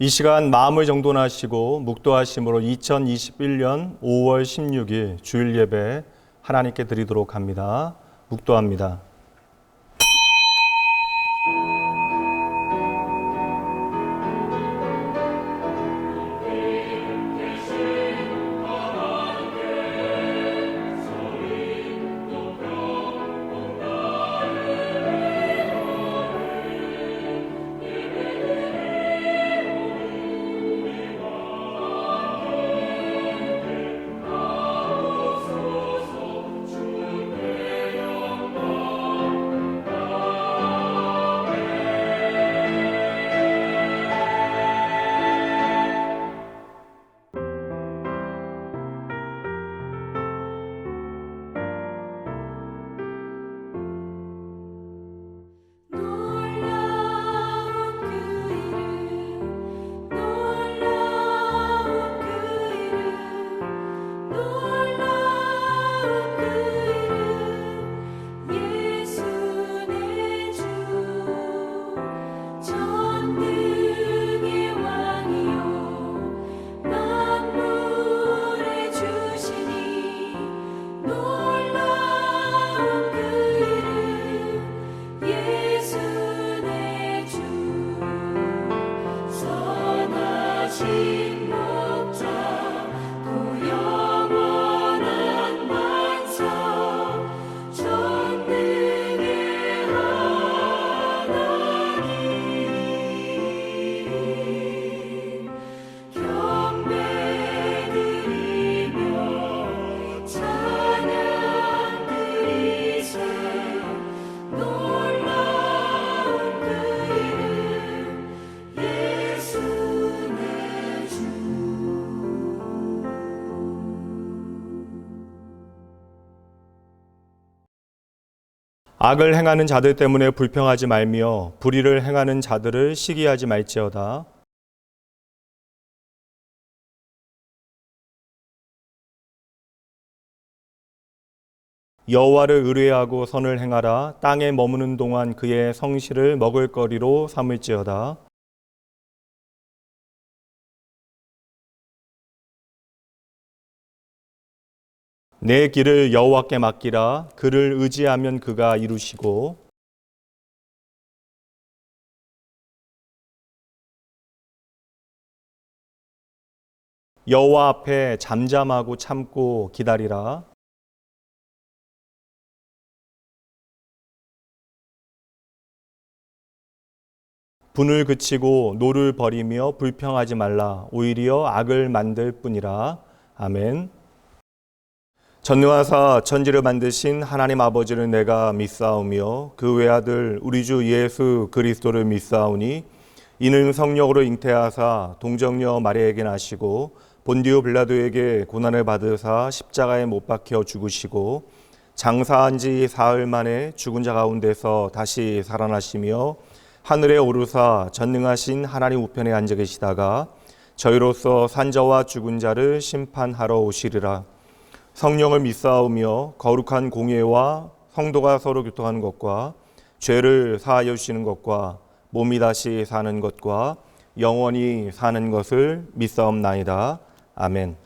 이 시간 마음을 정돈하시고 묵도하심으로 2021년 5월 16일 주일 예배 하나님께 드리도록 합니다. 묵도합니다. 악을 행하는 자들 때문에 불평하지 말며 불의를 행하는 자들을 시기하지 말지어다. 여호와를 의뢰하고 선을 행하라. 땅에 머무는 동안 그의 성실을 먹을거리로 삼을지어다. 내 길을 여호와께 맡기라. 그를 의지하면 그가 이루시고 여호와 앞에 잠잠하고 참고 기다리라. 분을 그치고 노를 버리며 불평하지 말라. 오히려 악을 만들 뿐이라. 아멘. 전능하사 천지를 만드신 하나님 아버지를 내가 믿사오며 그 외아들 우리 주 예수 그리스도를 믿사오니 이는 성령으로 잉태하사 동정녀 마리아에게 나시고 본디오 빌라도에게 고난을 받으사 십자가에 못 박혀 죽으시고 장사한 지 사흘 만에 죽은 자 가운데서 다시 살아나시며 하늘에 오르사 전능하신 하나님 우편에 앉아 계시다가 저희로서 산자와 죽은 자를 심판하러 오시리라. 성령을 믿사오며 거룩한 공예와 성도가 서로 교통하는 것과 죄를 사하여 주시는 것과 몸이 다시 사는 것과 영원히 사는 것을 믿사옵나이다. 아멘.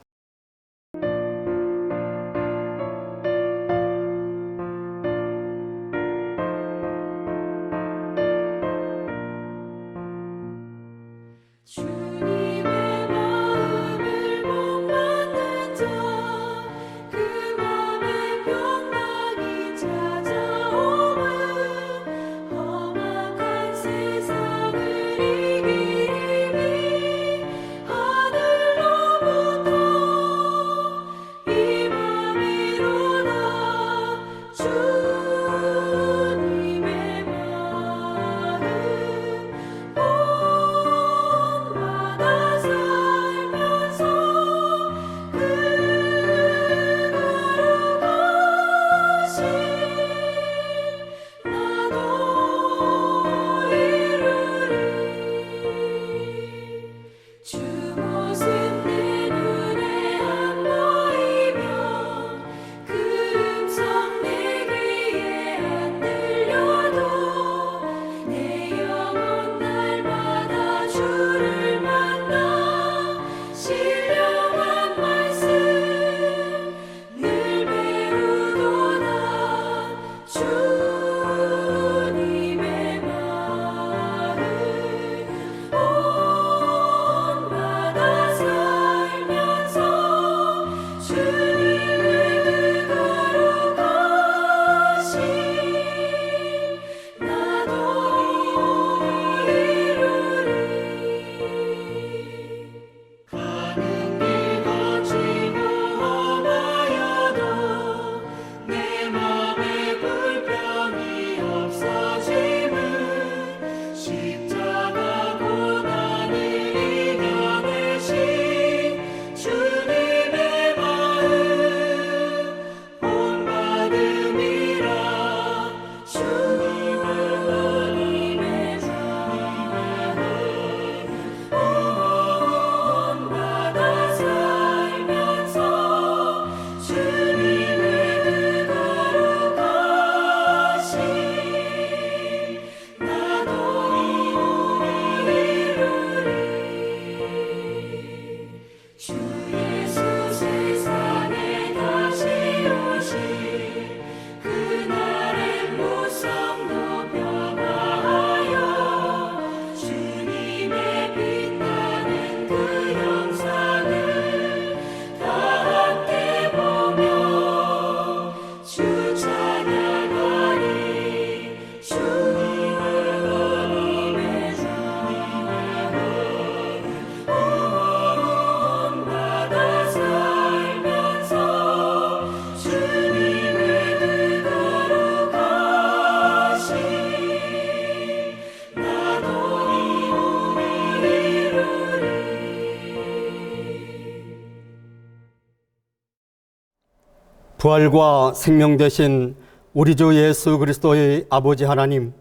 부활과 생명 되신 우리 주 예수 그리스도의 아버지 하나님,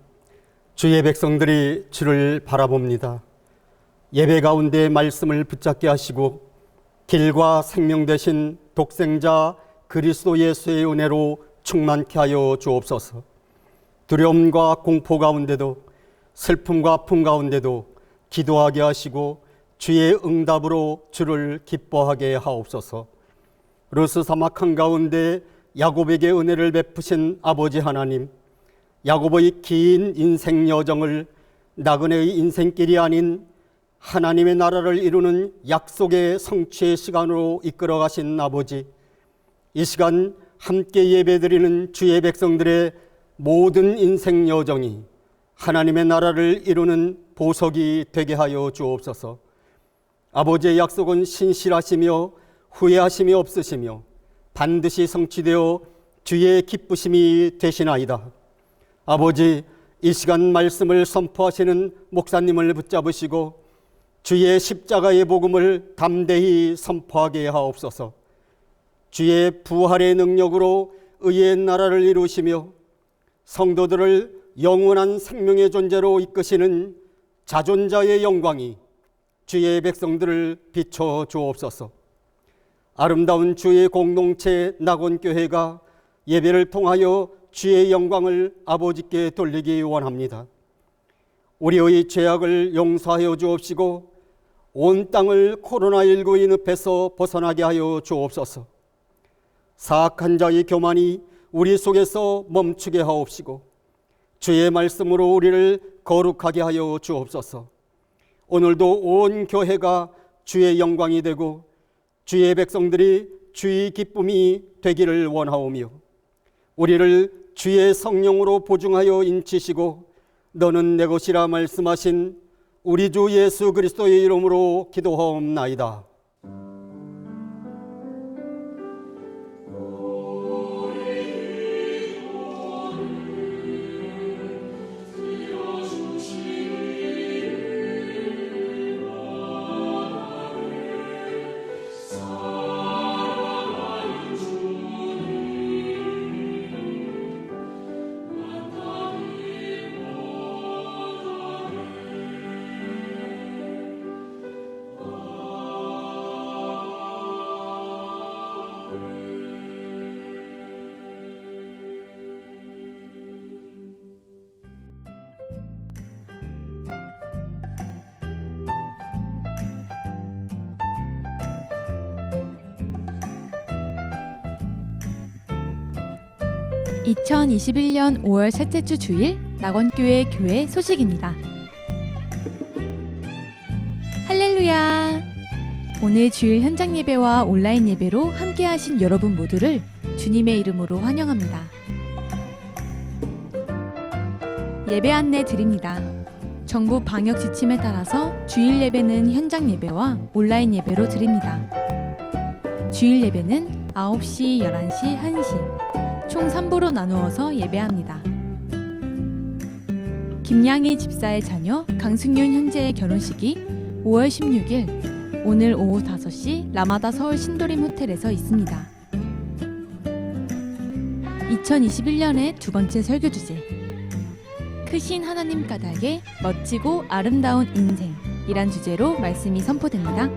주의 백성들이 주를 바라봅니다. 예배 가운데 말씀을 붙잡게 하시고 길과 생명 되신 독생자 그리스도 예수의 은혜로 충만케 하여 주옵소서. 두려움과 공포 가운데도 슬픔과 아픔 가운데도 기도하게 하시고 주의 응답으로 주를 기뻐하게 하옵소서. 루스 사막 한가운데 야곱에게 은혜를 베푸신 아버지 하나님, 야곱의 긴 인생 여정을 나그네의 인생길이 아닌 하나님의 나라를 이루는 약속의 성취의 시간으로 이끌어 가신 아버지, 이 시간 함께 예배드리는 주의 백성들의 모든 인생 여정이 하나님의 나라를 이루는 보석이 되게 하여 주옵소서. 아버지의 약속은 신실하시며 후회하심이 없으시며 반드시 성취되어 주의 기쁘심이 되시나이다. 아버지, 이 시간 말씀을 선포하시는 목사님을 붙잡으시고 주의 십자가의 복음을 담대히 선포하게 하옵소서. 주의 부활의 능력으로 의의 나라를 이루시며 성도들을 영원한 생명의 존재로 이끄시는 자존자의 영광이 주의 백성들을 비춰 주옵소서. 아름다운 주의 공동체 낙원교회가 예배를 통하여 주의 영광을 아버지께 돌리기 원합니다. 우리의 죄악을 용서하여 주옵시고 온 땅을 코로나19의 늪에서 벗어나게 하여 주옵소서. 사악한 자의 교만이 우리 속에서 멈추게 하옵시고 주의 말씀으로 우리를 거룩하게 하여 주옵소서. 오늘도 온 교회가 주의 영광이 되고 주의 백성들이 주의 기쁨이 되기를 원하오며 우리를 주의 성령으로 보증하여 인치시고 너는 내 것이라 말씀하신 우리 주 예수 그리스도의 이름으로 기도하옵나이다. (2021년 5월) 셋째 주 주일 낙원교회 교회 소식입니다. 할렐루야! 오늘 주일 현장 예배와 온라인 예배로 함께 하신 여러분 모두를 주님의 이름으로 환영합니다. 예배 안내 드립니다. 정부 방역 지침에 따라서 주일 예배는 현장 예배와 온라인 예배로 드립니다. 주일 예배는 9시, 11시, 1시 총 3부로 나누어서 예배합니다. 김양희 집사의 자녀 강승윤 형제의 결혼식이 5월 16일 오늘 오후 5시 라마다 서울 신도림 호텔에서 있습니다. 2021년의 두 번째 설교 주제, 크신 하나님 까닭에 멋지고 아름다운 인생이란 주제로 말씀이 선포됩니다.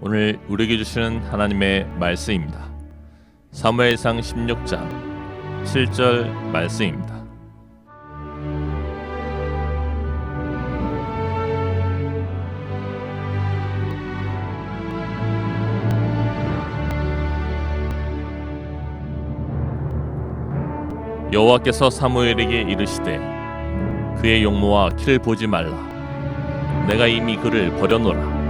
오늘 우리에게 주시는 하나님의 말씀입니다. 사무엘상 16장 7절 말씀입니다. 여호와께서 사무엘에게 이르시되 그의 용모와 키를 보지 말라. 내가 이미 그를 버려놓으라.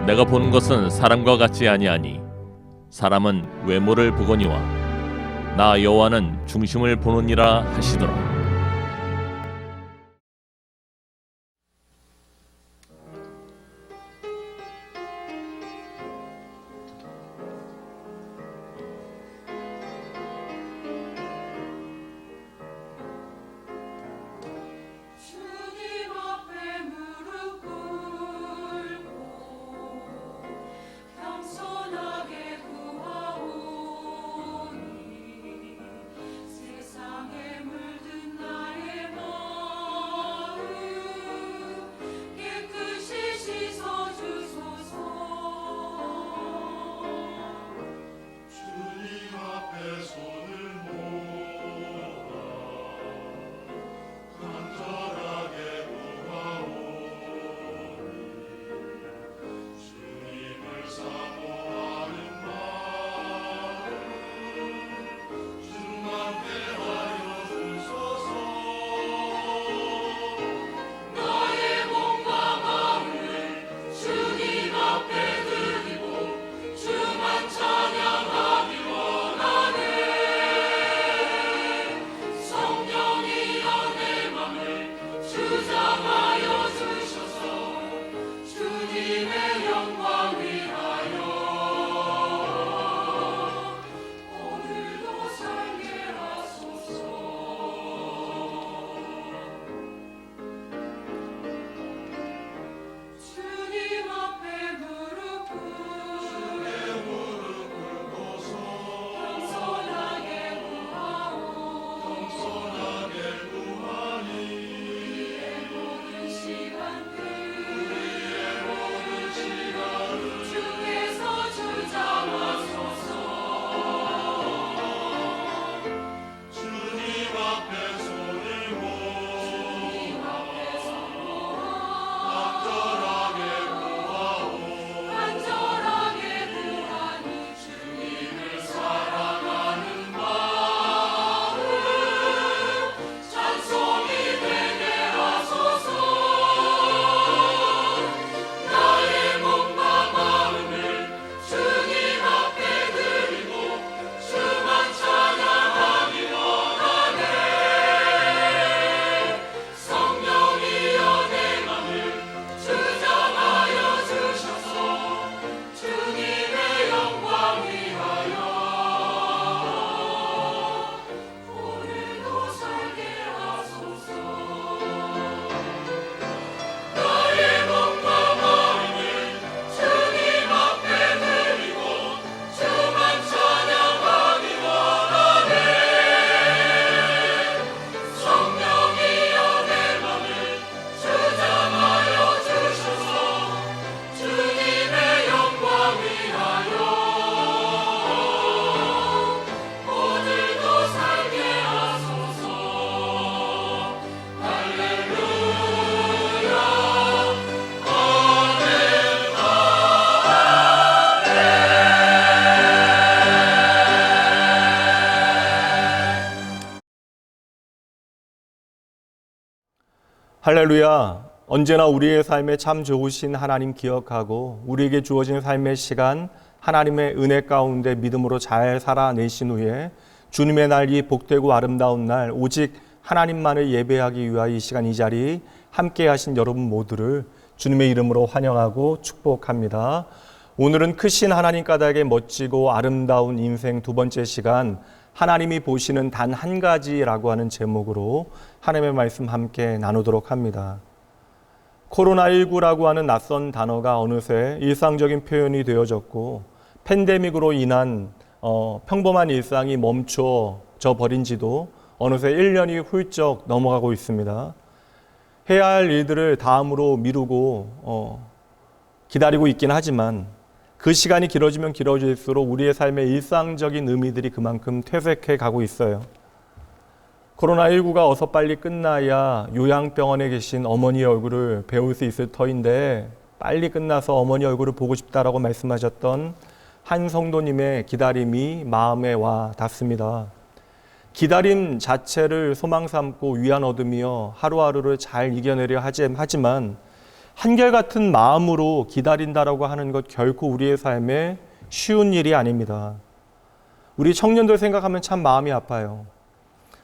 내가 보는 것은 사람과 같지 아니하니 사람은 외모를 보거니와 나 여호와는 중심을 보느니라 하시더라. 주님 앞에 무릎 꿇고 할렐루야. 언제나 우리의 삶에 참 좋으신 하나님 기억하고 우리에게 주어진 삶의 시간 하나님의 은혜 가운데 믿음으로 잘 살아내신 후에 주님의 날, 이 복되고 아름다운 날 오직 하나님만을 예배하기 위하여 이 시간 이 자리 함께 하신 여러분 모두를 주님의 이름으로 환영하고 축복합니다. 오늘은 크신 하나님 까닭에 멋지고 아름다운 인생 두 번째 시간, 하나님이 보시는 단 한 가지라고 하는 제목으로 하나님의 말씀 함께 나누도록 합니다. 코로나19라고 하는 낯선 단어가 어느새 일상적인 표현이 되어졌고, 팬데믹으로 인한 평범한 일상이 멈춰져 버린 지도 어느새 1년이 훌쩍 넘어가고 있습니다. 해야 할 일들을 다음으로 미루고 기다리고 있긴 하지만 그 시간이 길어지면 길어질수록 우리의 삶의 일상적인 의미들이 그만큼 퇴색해 가고 있어요. 코로나19가 어서 빨리 끝나야 요양병원에 계신 어머니의 얼굴을 배울 수 있을 터인데, 빨리 끝나서 어머니 얼굴을 보고 싶다라고 말씀하셨던 한 성도님의 기다림이 마음에 와 닿습니다. 기다림 자체를 소망 삼고 위안 얻으며 하루하루를 잘 이겨내려 하지만 한결같은 마음으로 기다린다라고 하는 것 결코 우리의 삶에 쉬운 일이 아닙니다. 우리 청년들 생각하면 참 마음이 아파요.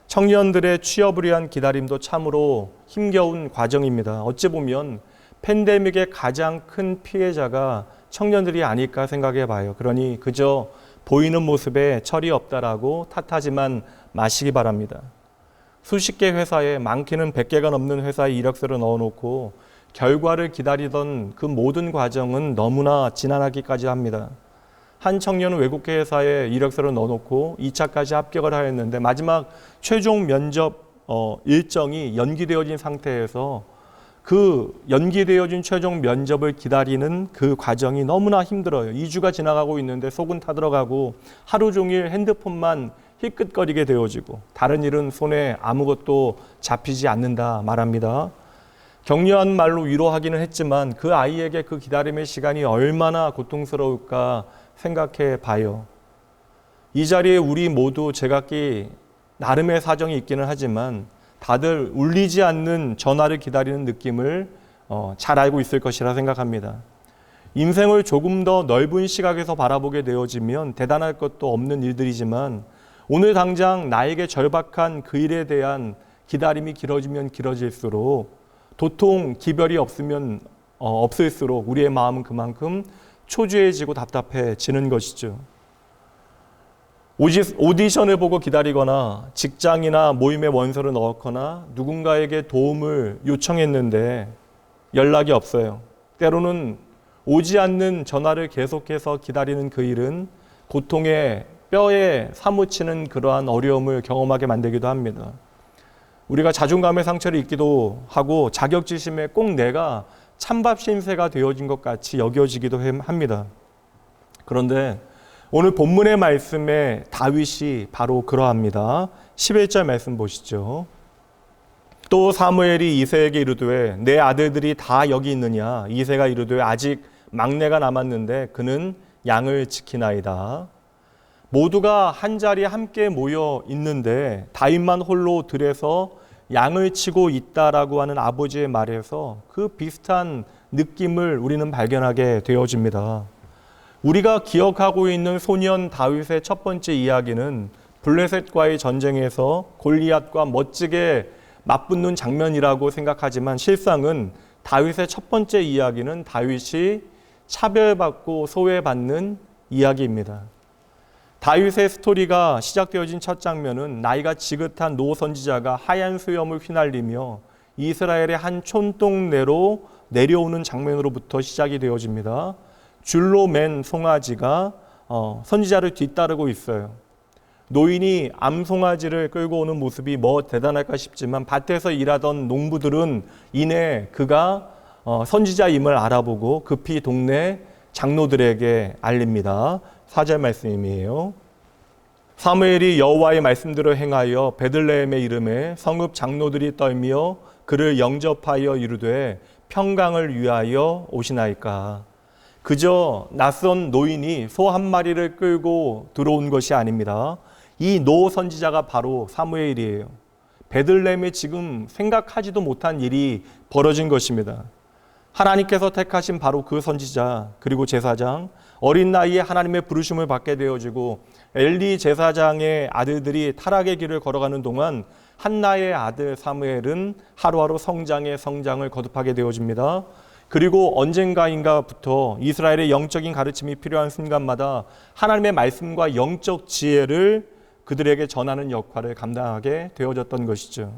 청년들의 취업을 위한 기다림도 참으로 힘겨운 과정입니다. 어찌 보면 팬데믹의 가장 큰 피해자가 청년들이 아닐까 생각해 봐요. 그러니 그저 보이는 모습에 철이 없다라고 탓하지만 마시기 바랍니다. 수십 개 회사에, 많게는 100개가 넘는 회사에 이력서를 넣어놓고 결과를 기다리던 그 모든 과정은 너무나 지난하기까지 합니다. 한 청년은 외국계 회사에 이력서를 넣어놓고 2차까지 합격을 하였는데 마지막 최종 면접 일정이 연기되어진 상태에서 그 연기되어진 최종 면접을 기다리는 그 과정이 너무나 힘들어요. 2주가 지나가고 있는데 속은 타들어가고 하루 종일 핸드폰만 힐끗거리게 되어지고 다른 일은 손에 아무것도 잡히지 않는다 말합니다. 격려한 말로 위로하기는 했지만 그 아이에게 그 기다림의 시간이 얼마나 고통스러울까 생각해 봐요. 이 자리에 우리 모두 제각기 나름의 사정이 있기는 하지만 다들 울리지 않는 전화를 기다리는 느낌을 잘 알고 있을 것이라 생각합니다. 인생을 조금 더 넓은 시각에서 바라보게 되어지면 대단할 것도 없는 일들이지만 오늘 당장 나에게 절박한 그 일에 대한 기다림이 길어지면 길어질수록, 도통 기별이 없을수록 우리의 마음은 그만큼 초조해지고 답답해지는 것이죠. 오디션을 보고 기다리거나 직장이나 모임에 원서를 넣거나 누군가에게 도움을 요청했는데 연락이 없어요. 때로는 오지 않는 전화를 계속해서 기다리는 그 일은 고통의 뼈에 사무치는 그러한 어려움을 경험하게 만들기도 합니다. 우리가 자존감의 상처를 입기도 하고 자격지심에 꼭 내가 찬밥 신세가 되어진 것 같이 여겨지기도 합니다. 그런데 오늘 본문의 말씀에 다윗이 바로 그러합니다. 11절 말씀 보시죠. 또 사무엘이 이새에게 이르되 내 아들들이 다 여기 있느냐? 이새가 이르되 아직 막내가 남았는데 그는 양을 지키나이다. 모두가 한 자리에 함께 모여 있는데 다윗만 홀로 들에서 양을 치고 있다라고 하는 아버지의 말에서 그 비슷한 느낌을 우리는 발견하게 되어집니다. 우리가 기억하고 있는 소년 다윗의 첫 번째 이야기는 블레셋과의 전쟁에서 골리앗과 멋지게 맞붙는 장면이라고 생각하지만 실상은 다윗의 첫 번째 이야기는 다윗이 차별받고 소외받는 이야기입니다. 다윗의 스토리가 시작되어진 첫 장면은 나이가 지긋한 노 선지자가 하얀 수염을 휘날리며 이스라엘의 한 촌동네로 내려오는 장면으로부터 시작이 되어집니다. 줄로 맨 송아지가 선지자를 뒤따르고 있어요. 노인이 암송아지를 끌고 오는 모습이 뭐 대단할까 싶지만 밭에서 일하던 농부들은 이내 그가 선지자임을 알아보고 급히 동네 장로들에게 알립니다. 4절 말씀이에요. 사무엘이 여호와의 말씀대로 행하여 베들레헴의 이름에 성읍 장로들이 떨며 그를 영접하여 이르되 평강을 위하여 오시나이까. 그저 낯선 노인이 소 한 마리를 끌고 들어온 것이 아닙니다. 이 노 선지자가 바로 사무엘이에요. 베들레헴에 지금 생각하지도 못한 일이 벌어진 것입니다. 하나님께서 택하신 바로 그 선지자 그리고 제사장, 어린 나이에 하나님의 부르심을 받게 되어지고 엘리 제사장의 아들들이 타락의 길을 걸어가는 동안 한나의 아들 사무엘은 하루하루 성장의 성장을 거듭하게 되어집니다. 그리고 언젠가인가부터 이스라엘의 영적인 가르침이 필요한 순간마다 하나님의 말씀과 영적 지혜를 그들에게 전하는 역할을 감당하게 되어졌던 것이죠.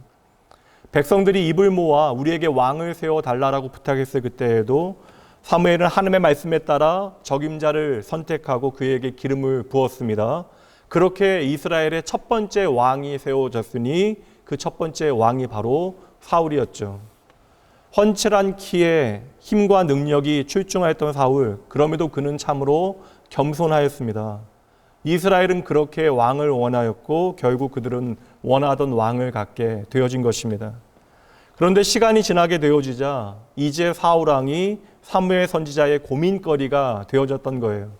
백성들이 입을 모아 우리에게 왕을 세워달라고 부탁했을 그때에도 사무엘은 하나님의 말씀에 따라 적임자를 선택하고 그에게 기름을 부었습니다. 그렇게 이스라엘의 첫 번째 왕이 세워졌으니 그 첫 번째 왕이 바로 사울이었죠. 훤칠한 키에 힘과 능력이 출중하였던 사울, 그럼에도 그는 참으로 겸손하였습니다. 이스라엘은 그렇게 왕을 원하였고 결국 그들은 원하던 왕을 갖게 되어진 것입니다. 그런데 시간이 지나게 되어지자 이제 사울왕이 사무엘 선지자의 고민거리가 되어졌던 거예요.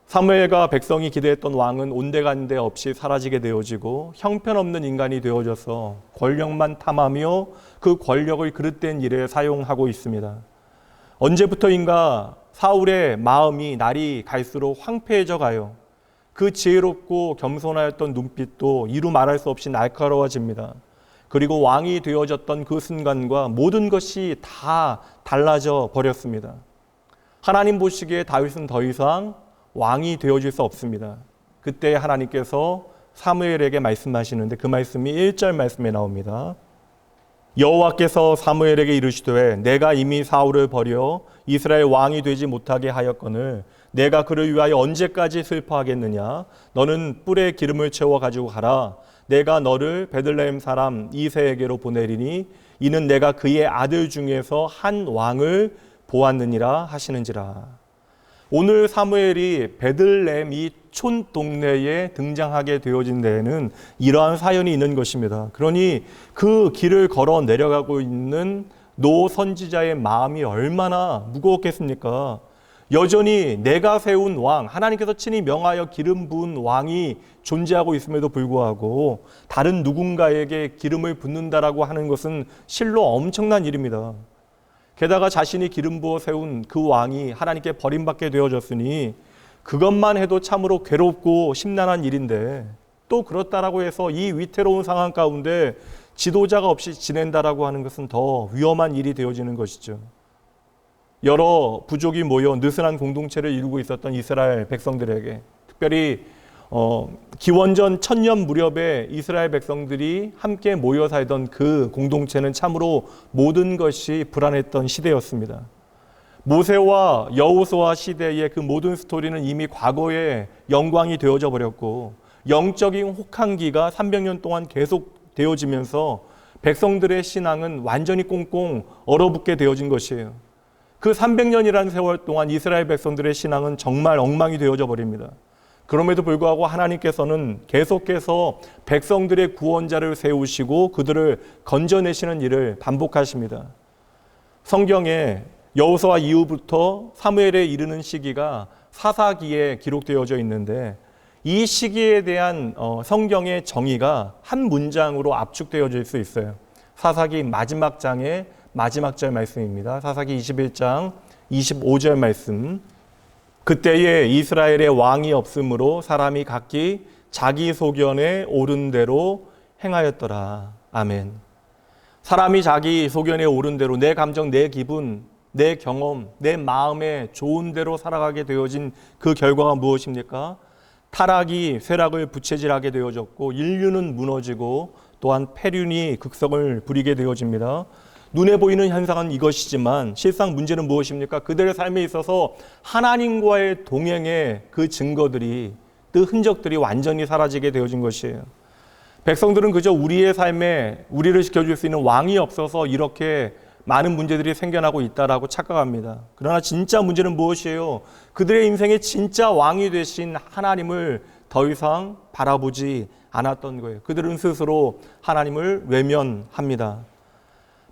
사무엘과 백성이 기대했던 왕은 온데간데 없이 사라지게 되어지고 형편없는 인간이 되어져서 권력만 탐하며 그 권력을 그릇된 일에 사용하고 있습니다. 언제부터인가 사울의 마음이 날이 갈수록 황폐해져 가요. 그 지혜롭고 겸손하였던 눈빛도 이루 말할 수 없이 날카로워집니다. 그리고 왕이 되어졌던 그 순간과 모든 것이 다 달라져 버렸습니다. 하나님 보시기에 다윗은 더 이상 왕이 되어질 수 없습니다. 그때 하나님께서 사무엘에게 말씀하시는데 그 말씀이 1절 말씀에 나옵니다. 여호와께서 사무엘에게 이르시되 내가 이미 사울을 버려 이스라엘 왕이 되지 못하게 하였거늘 내가 그를 위하여 언제까지 슬퍼하겠느냐. 너는 뿔에 기름을 채워 가지고 가라. 내가 너를 베들레헴 사람 이새에게로 보내리니 이는 내가 그의 아들 중에서 한 왕을 보았느니라 하시는지라. 오늘 사무엘이 베들레헴 이 촌 동네에 등장하게 되어진 데에는 이러한 사연이 있는 것입니다. 그러니 그 길을 걸어 내려가고 있는 노 선지자의 마음이 얼마나 무거웠겠습니까? 여전히 내가 세운 왕, 하나님께서 친히 명하여 기름 부은 왕이 존재하고 있음에도 불구하고 다른 누군가에게 기름을 붓는다라고 하는 것은 실로 엄청난 일입니다. 게다가 자신이 기름 부어 세운 그 왕이 하나님께 버림받게 되어졌으니 그것만 해도 참으로 괴롭고 심란한 일인데 또 그렇다라고 해서 이 위태로운 상황 가운데 지도자가 없이 지낸다라고 하는 것은 더 위험한 일이 되어지는 것이죠. 여러 부족이 모여 느슨한 공동체를 이루고 있었던 이스라엘 백성들에게 특별히 기원전 1000년 무렵에 이스라엘 백성들이 함께 모여 살던 그 공동체는 참으로 모든 것이 불안했던 시대였습니다. 모세와 여호수아 시대의 그 모든 스토리는 이미 과거의 영광이 되어져 버렸고 영적인 혹한기가 300년 동안 계속 되어지면서 백성들의 신앙은 완전히 꽁꽁 얼어붙게 되어진 것이에요. 그 300년이라는 세월 동안 이스라엘 백성들의 신앙은 정말 엉망이 되어져 버립니다. 그럼에도 불구하고 하나님께서는 계속해서 백성들의 구원자를 세우시고 그들을 건져내시는 일을 반복하십니다. 성경에 여호수아 이후부터 사무엘에 이르는 시기가 사사기에 기록되어져 있는데 이 시기에 대한 성경의 정의가 한 문장으로 압축되어질 수 있어요. 사사기 마지막 장의 마지막 절 말씀입니다. 사사기 21장 25절 말씀. 그때에 이스라엘의 왕이 없으므로 사람이 각기 자기 소견에 옳은 대로 행하였더라. 아멘. 사람이 자기 소견에 옳은 대로 내 감정, 내 기분, 내 경험, 내 마음에 좋은 대로 살아가게 되어진 그 결과가 무엇입니까? 타락이 쇠락을 부채질하게 되어졌고 인류는 무너지고 또한 폐륜이 극성을 부리게 되어집니다. 눈에 보이는 현상은 이것이지만 실상 문제는 무엇입니까? 그들의 삶에 있어서 하나님과의 동행의 그 증거들이, 그 흔적들이 완전히 사라지게 되어진 것이에요. 백성들은 그저 우리의 삶에 우리를 지켜줄 수 있는 왕이 없어서 이렇게 많은 문제들이 생겨나고 있다라고 착각합니다. 그러나 진짜 문제는 무엇이에요? 그들의 인생의 진짜 왕이 되신 하나님을 더 이상 바라보지 않았던 거예요. 그들은 스스로 하나님을 외면합니다.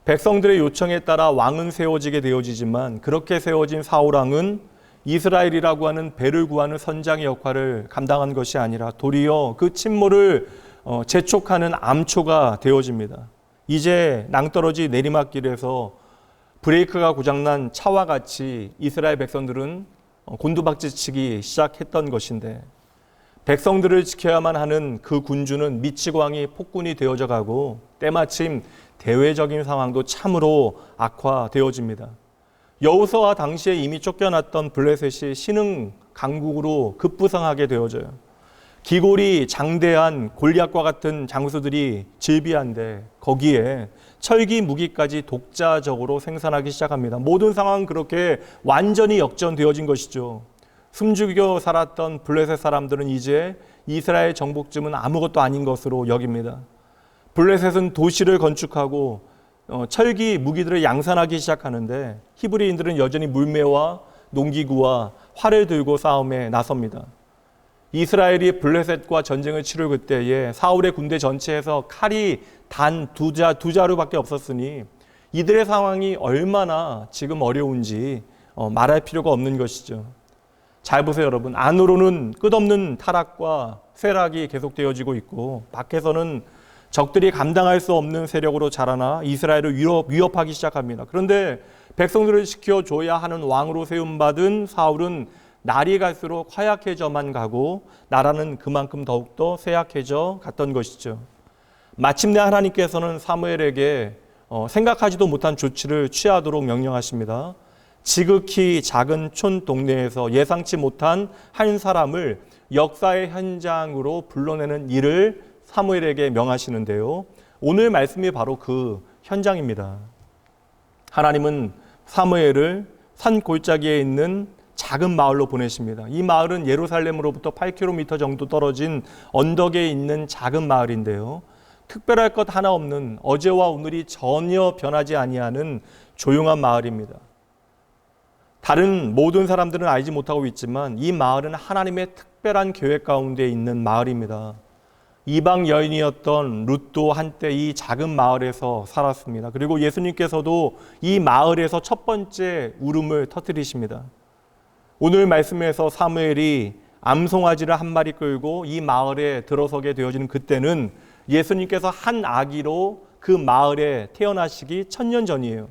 백성들의 요청에 따라 왕은 세워지게 되어지지만 그렇게 세워진 사울왕은 이스라엘이라고 하는 배를 구하는 선장의 역할을 감당한 것이 아니라 도리어 그 침몰을 재촉하는 암초가 되어집니다. 이제 낭떠러지 내리막길에서 브레이크가 고장난 차와 같이 이스라엘 백성들은 곤두박질치기 시작했던 것인데, 백성들을 지켜야만 하는 그 군주는 미치광이 폭군이 되어져 가고 때마침 대외적인 상황도 참으로 악화되어집니다. 여호수아가 당시에 이미 쫓겨났던 블레셋이 신흥 강국으로 급부상하게 되어져요. 기골이 장대한 골리앗과 같은 장수들이 질비한데 거기에 철기 무기까지 독자적으로 생산하기 시작합니다. 모든 상황은 그렇게 완전히 역전되어진 것이죠. 숨죽여 살았던 블레셋 사람들은 이제 이스라엘 정복쯤은 아무것도 아닌 것으로 여깁니다. 블레셋은 도시를 건축하고 철기 무기들을 양산하기 시작하는데 히브리인들은 여전히 물매와 농기구와 활을 들고 싸움에 나섭니다. 이스라엘이 블레셋과 전쟁을 치를 그때에 사울의 군대 전체에서 칼이 단 두 자루밖에 없었으니 이들의 상황이 얼마나 지금 어려운지 말할 필요가 없는 것이죠. 잘 보세요, 여러분. 안으로는 끝없는 타락과 쇠락이 계속되어지고 있고 밖에서는 적들이 감당할 수 없는 세력으로 자라나 이스라엘을 위협하기 시작합니다. 그런데 백성들을 지켜줘야 하는 왕으로 세움받은 사울은 날이 갈수록 허약해져만 가고 나라는 그만큼 더욱더 쇠약해져 갔던 것이죠. 마침내 하나님께서는 사무엘에게 생각하지도 못한 조치를 취하도록 명령하십니다. 지극히 작은 촌 동네에서 예상치 못한 한 사람을 역사의 현장으로 불러내는 일을 사무엘에게 명하시는데요. 오늘 말씀이 바로 그 현장입니다. 하나님은 사무엘을 산 골짜기에 있는 작은 마을로 보내십니다. 이 마을은 예루살렘으로부터 8km 정도 떨어진 언덕에 있는 작은 마을인데요. 특별할 것 하나 없는 어제와 오늘이 전혀 변하지 아니하는 조용한 마을입니다. 다른 모든 사람들은 알지 못하고 있지만 이 마을은 하나님의 특별한 계획 가운데 있는 마을입니다. 이방 여인이었던 룻도 한때 이 작은 마을에서 살았습니다. 그리고 예수님께서도 이 마을에서 첫 번째 울음을 터뜨리십니다. 오늘 말씀에서 사무엘이 암송아지를 한 마리 끌고 이 마을에 들어서게 되어지는 그때는 예수님께서 한 아기로 그 마을에 태어나시기 1000년 전이에요.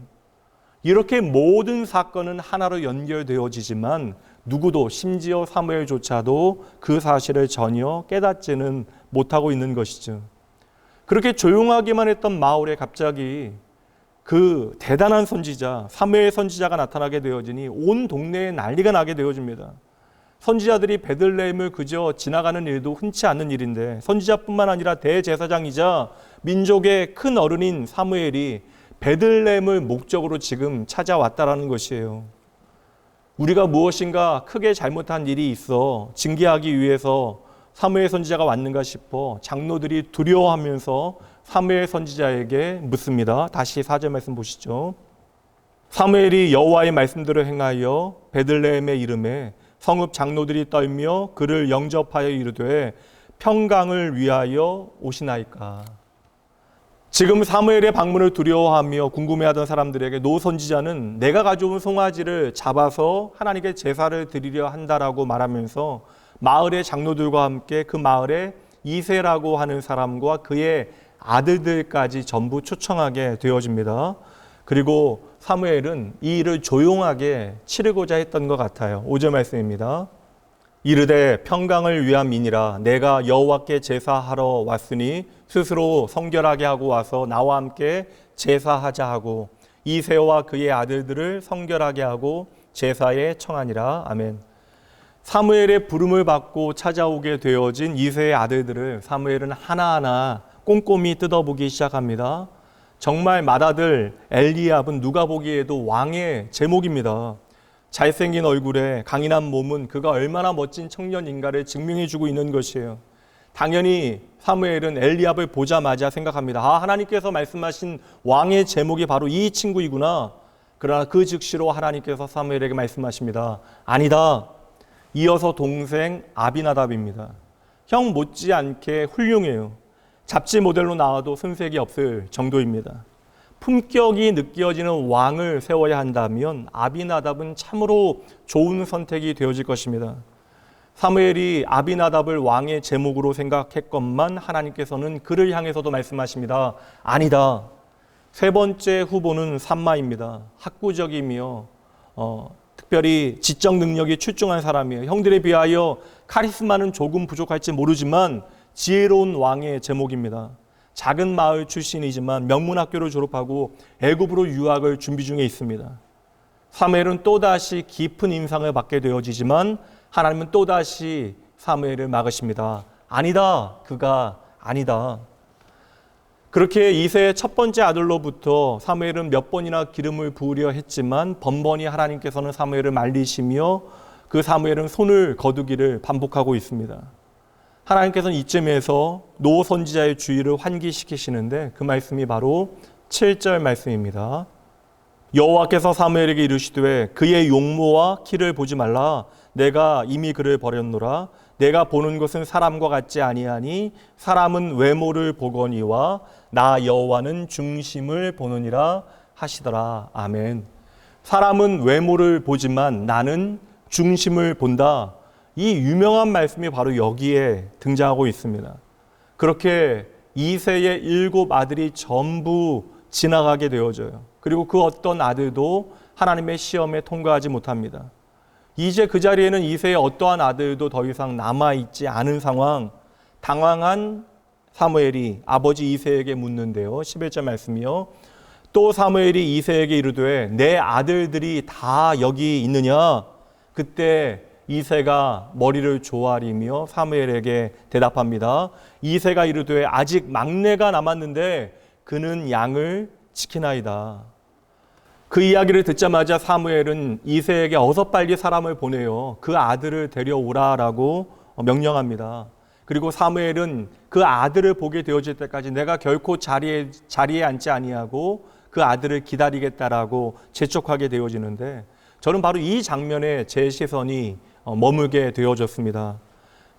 이렇게 모든 사건은 하나로 연결되어지지만 누구도 심지어 사무엘조차도 그 사실을 전혀 깨닫지는 못하고 있는 것이죠. 그렇게 조용하기만 했던 마을에 갑자기 그 대단한 선지자 사무엘 선지자가 나타나게 되어지니 온 동네에 난리가 나게 되어집니다. 선지자들이 베들레헴을 그저 지나가는 일도 흔치 않은 일인데 선지자뿐만 아니라 대제사장이자 민족의 큰 어른인 사무엘이 베들레헴을 목적으로 지금 찾아왔다라는 것이에요. 우리가 무엇인가 크게 잘못한 일이 있어 징계하기 위해서 사무엘 선지자가 왔는가 싶어 장로들이 두려워하면서 사무엘 선지자에게 묻습니다. 다시 4절 말씀 보시죠. 사무엘이 여호와의 말씀대로 행하여 베들레헴에 이르매 성읍 장로들이 떨며 그를 영접하여 이르되 평강을 위하여 오시나이까. 지금 사무엘의 방문을 두려워하며 궁금해하던 사람들에게 노 선지자는 내가 가져온 송아지를 잡아서 하나님께 제사를 드리려 한다라고 말하면서 마을의 장로들과 함께 그 마을에 이세라고 하는 사람과 그의 아들들까지 전부 초청하게 되어집니다. 그리고 사무엘은 이 일을 조용하게 치르고자 했던 것 같아요. 5절 말씀입니다. 이르되 평강을 위함이니라 내가 여호와께 제사하러 왔으니 스스로 성결하게 하고 와서 나와 함께 제사하자 하고 이새와 그의 아들들을 성결하게 하고 제사에 청하니라. 아멘. 사무엘의 부름을 받고 찾아오게 되어진 이새의 아들들을 사무엘은 하나하나 꼼꼼히 뜯어보기 시작합니다. 정말 맏아들 엘리압은 누가 보기에도 왕의 제목입니다. 잘생긴 얼굴에 강인한 몸은 그가 얼마나 멋진 청년인가를 증명해주고 있는 것이에요. 당연히 사무엘은 엘리압을 보자마자 생각합니다. 하나님께서 말씀하신 왕의 제목이 바로 이 친구이구나. 그러나 그 즉시로 하나님께서 사무엘에게 말씀하십니다. 아니다. 이어서 동생 아비나답입니다. 형 못지않게 훌륭해요. 잡지 모델로 나와도 손색이 없을 정도입니다. 품격이 느껴지는 왕을 세워야 한다면 아비나답은 참으로 좋은 선택이 되어질 것입니다. 사무엘이 아비나답을 왕의 제목으로 생각했건만 하나님께서는 그를 향해서도 말씀하십니다. 아니다. 세 번째 후보는 삼마입니다. 학구적이며 특별히 지적 능력이 출중한 사람이에요. 형들에 비하여 카리스마는 조금 부족할지 모르지만 지혜로운 왕의 제목입니다. 작은 마을 출신이지만 명문학교를 졸업하고 애굽으로 유학을 준비 중에 있습니다. 사무엘은 또다시 깊은 인상을 받게 되어지지만 하나님은 또다시 사무엘을 막으십니다. 아니다. 그가 아니다. 그렇게 이새의 첫 번째 아들로부터 사무엘은 몇 번이나 기름을 부으려 했지만 번번이 하나님께서는 사무엘을 말리시며 그 사무엘은 손을 거두기를 반복하고 있습니다. 하나님께서는 이쯤에서 노 선지자의 주의를 환기시키시는데 그 말씀이 바로 7절 말씀입니다. 여호와께서 사무엘에게 이르시되 그의 용모와 키를 보지 말라. 내가 이미 그를 버렸노라. 내가 보는 것은 사람과 같지 아니하니 사람은 외모를 보거니와 나 여호와는 중심을 보느니라 하시더라. 아멘. 사람은 외모를 보지만 나는 중심을 본다. 이 유명한 말씀이 바로 여기에 등장하고 있습니다. 그렇게 이새의 7 아들이 전부 지나가게 되어져요. 그리고 그 어떤 아들도 하나님의 시험에 통과하지 못합니다. 이제 그 자리에는 이새의 어떠한 아들도 더 이상 남아있지 않은 상황, 당황한 사무엘이 아버지 이새에게 묻는데요. 11절 말씀이요. 또 사무엘이 이새에게 이르되 내 아들들이 다 여기 있느냐? 그때 이새가 머리를 조아리며 사무엘에게 대답합니다. 이새가 이르되 아직 막내가 남았는데 그는 양을 지키나이다. 그 이야기를 듣자마자 사무엘은 이새에게 어서 빨리 사람을 보내요. 그 아들을 데려오라라고 명령합니다. 그리고 사무엘은 그 아들을 보게 되어질 때까지 내가 결코 자리에 앉지 아니하고 그 아들을 기다리겠다라고 재촉하게 되어지는데 저는 바로 이 장면에 제 시선이 머물게 되어졌습니다.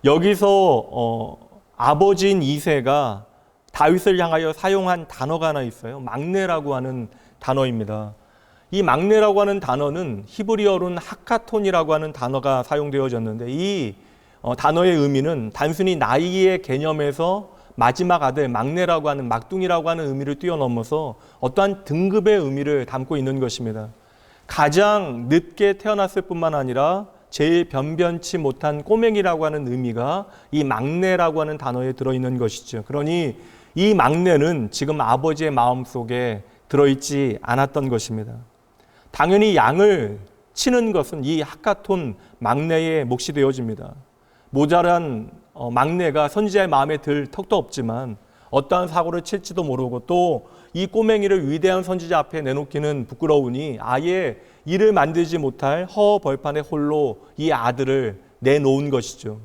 여기서 아버지인 이새가 다윗을 향하여 사용한 단어가 하나 있어요. 막내라고 하는 단어입니다. 이 막내라고 하는 단어는 히브리어로는 하카톤이라고 하는 단어가 사용되어졌는데 이 단어의 의미는 단순히 나이의 개념에서 마지막 아들, 막내라고 하는 막둥이라고 하는 의미를 뛰어넘어서 어떠한 등급의 의미를 담고 있는 것입니다. 가장 늦게 태어났을 뿐만 아니라 제일 변변치 못한 꼬맹이라고 하는 의미가 이 막내라고 하는 단어에 들어있는 것이죠. 그러니 이 막내는 지금 아버지의 마음속에 들어있지 않았던 것입니다. 당연히 양을 치는 것은 이 하카톤 막내의 몫이 되어집니다. 모자란 막내가 선지자의 마음에 들 턱도 없지만 어떠한 사고를 칠지도 모르고 또 이 꼬맹이를 위대한 선지자 앞에 내놓기는 부끄러우니 아예 일을 만들지 못할 허 벌판에 홀로 이 아들을 내놓은 것이죠.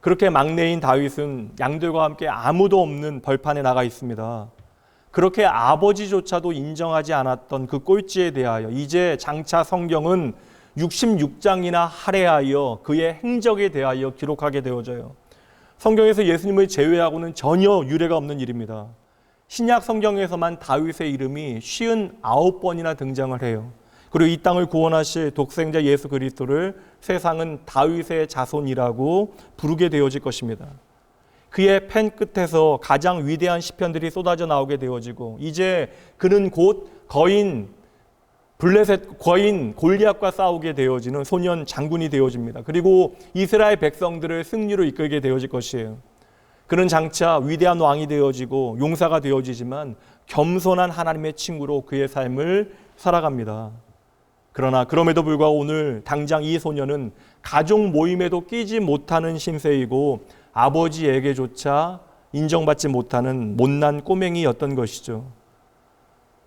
그렇게 막내인 다윗은 양들과 함께 아무도 없는 벌판에 나가 있습니다. 그렇게 아버지조차도 인정하지 않았던 그 꼴찌에 대하여 이제 장차 성경은 66장이나 할애하여 그의 행적에 대하여 기록하게 되어져요. 성경에서 예수님을 제외하고는 전혀 유례가 없는 일입니다. 신약 성경에서만 다윗의 이름이 59번이나 등장을 해요. 그리고 이 땅을 구원하실 독생자 예수 그리스도를 세상은 다윗의 자손이라고 부르게 되어질 것입니다. 그의 펜 끝에서 가장 위대한 시편들이 쏟아져 나오게 되어지고 이제 그는 곧 거인 골리앗과 싸우게 되어지는 소년 장군이 되어집니다. 그리고 이스라엘 백성들을 승리로 이끌게 되어질 것이에요. 그는 장차 위대한 왕이 되어지고 용사가 되어지지만 겸손한 하나님의 친구로 그의 삶을 살아갑니다. 그러나 그럼에도 불구하고 오늘 당장 이 소년은 가족 모임에도 끼지 못하는 신세이고 아버지에게조차 인정받지 못하는 못난 꼬맹이였던 것이죠.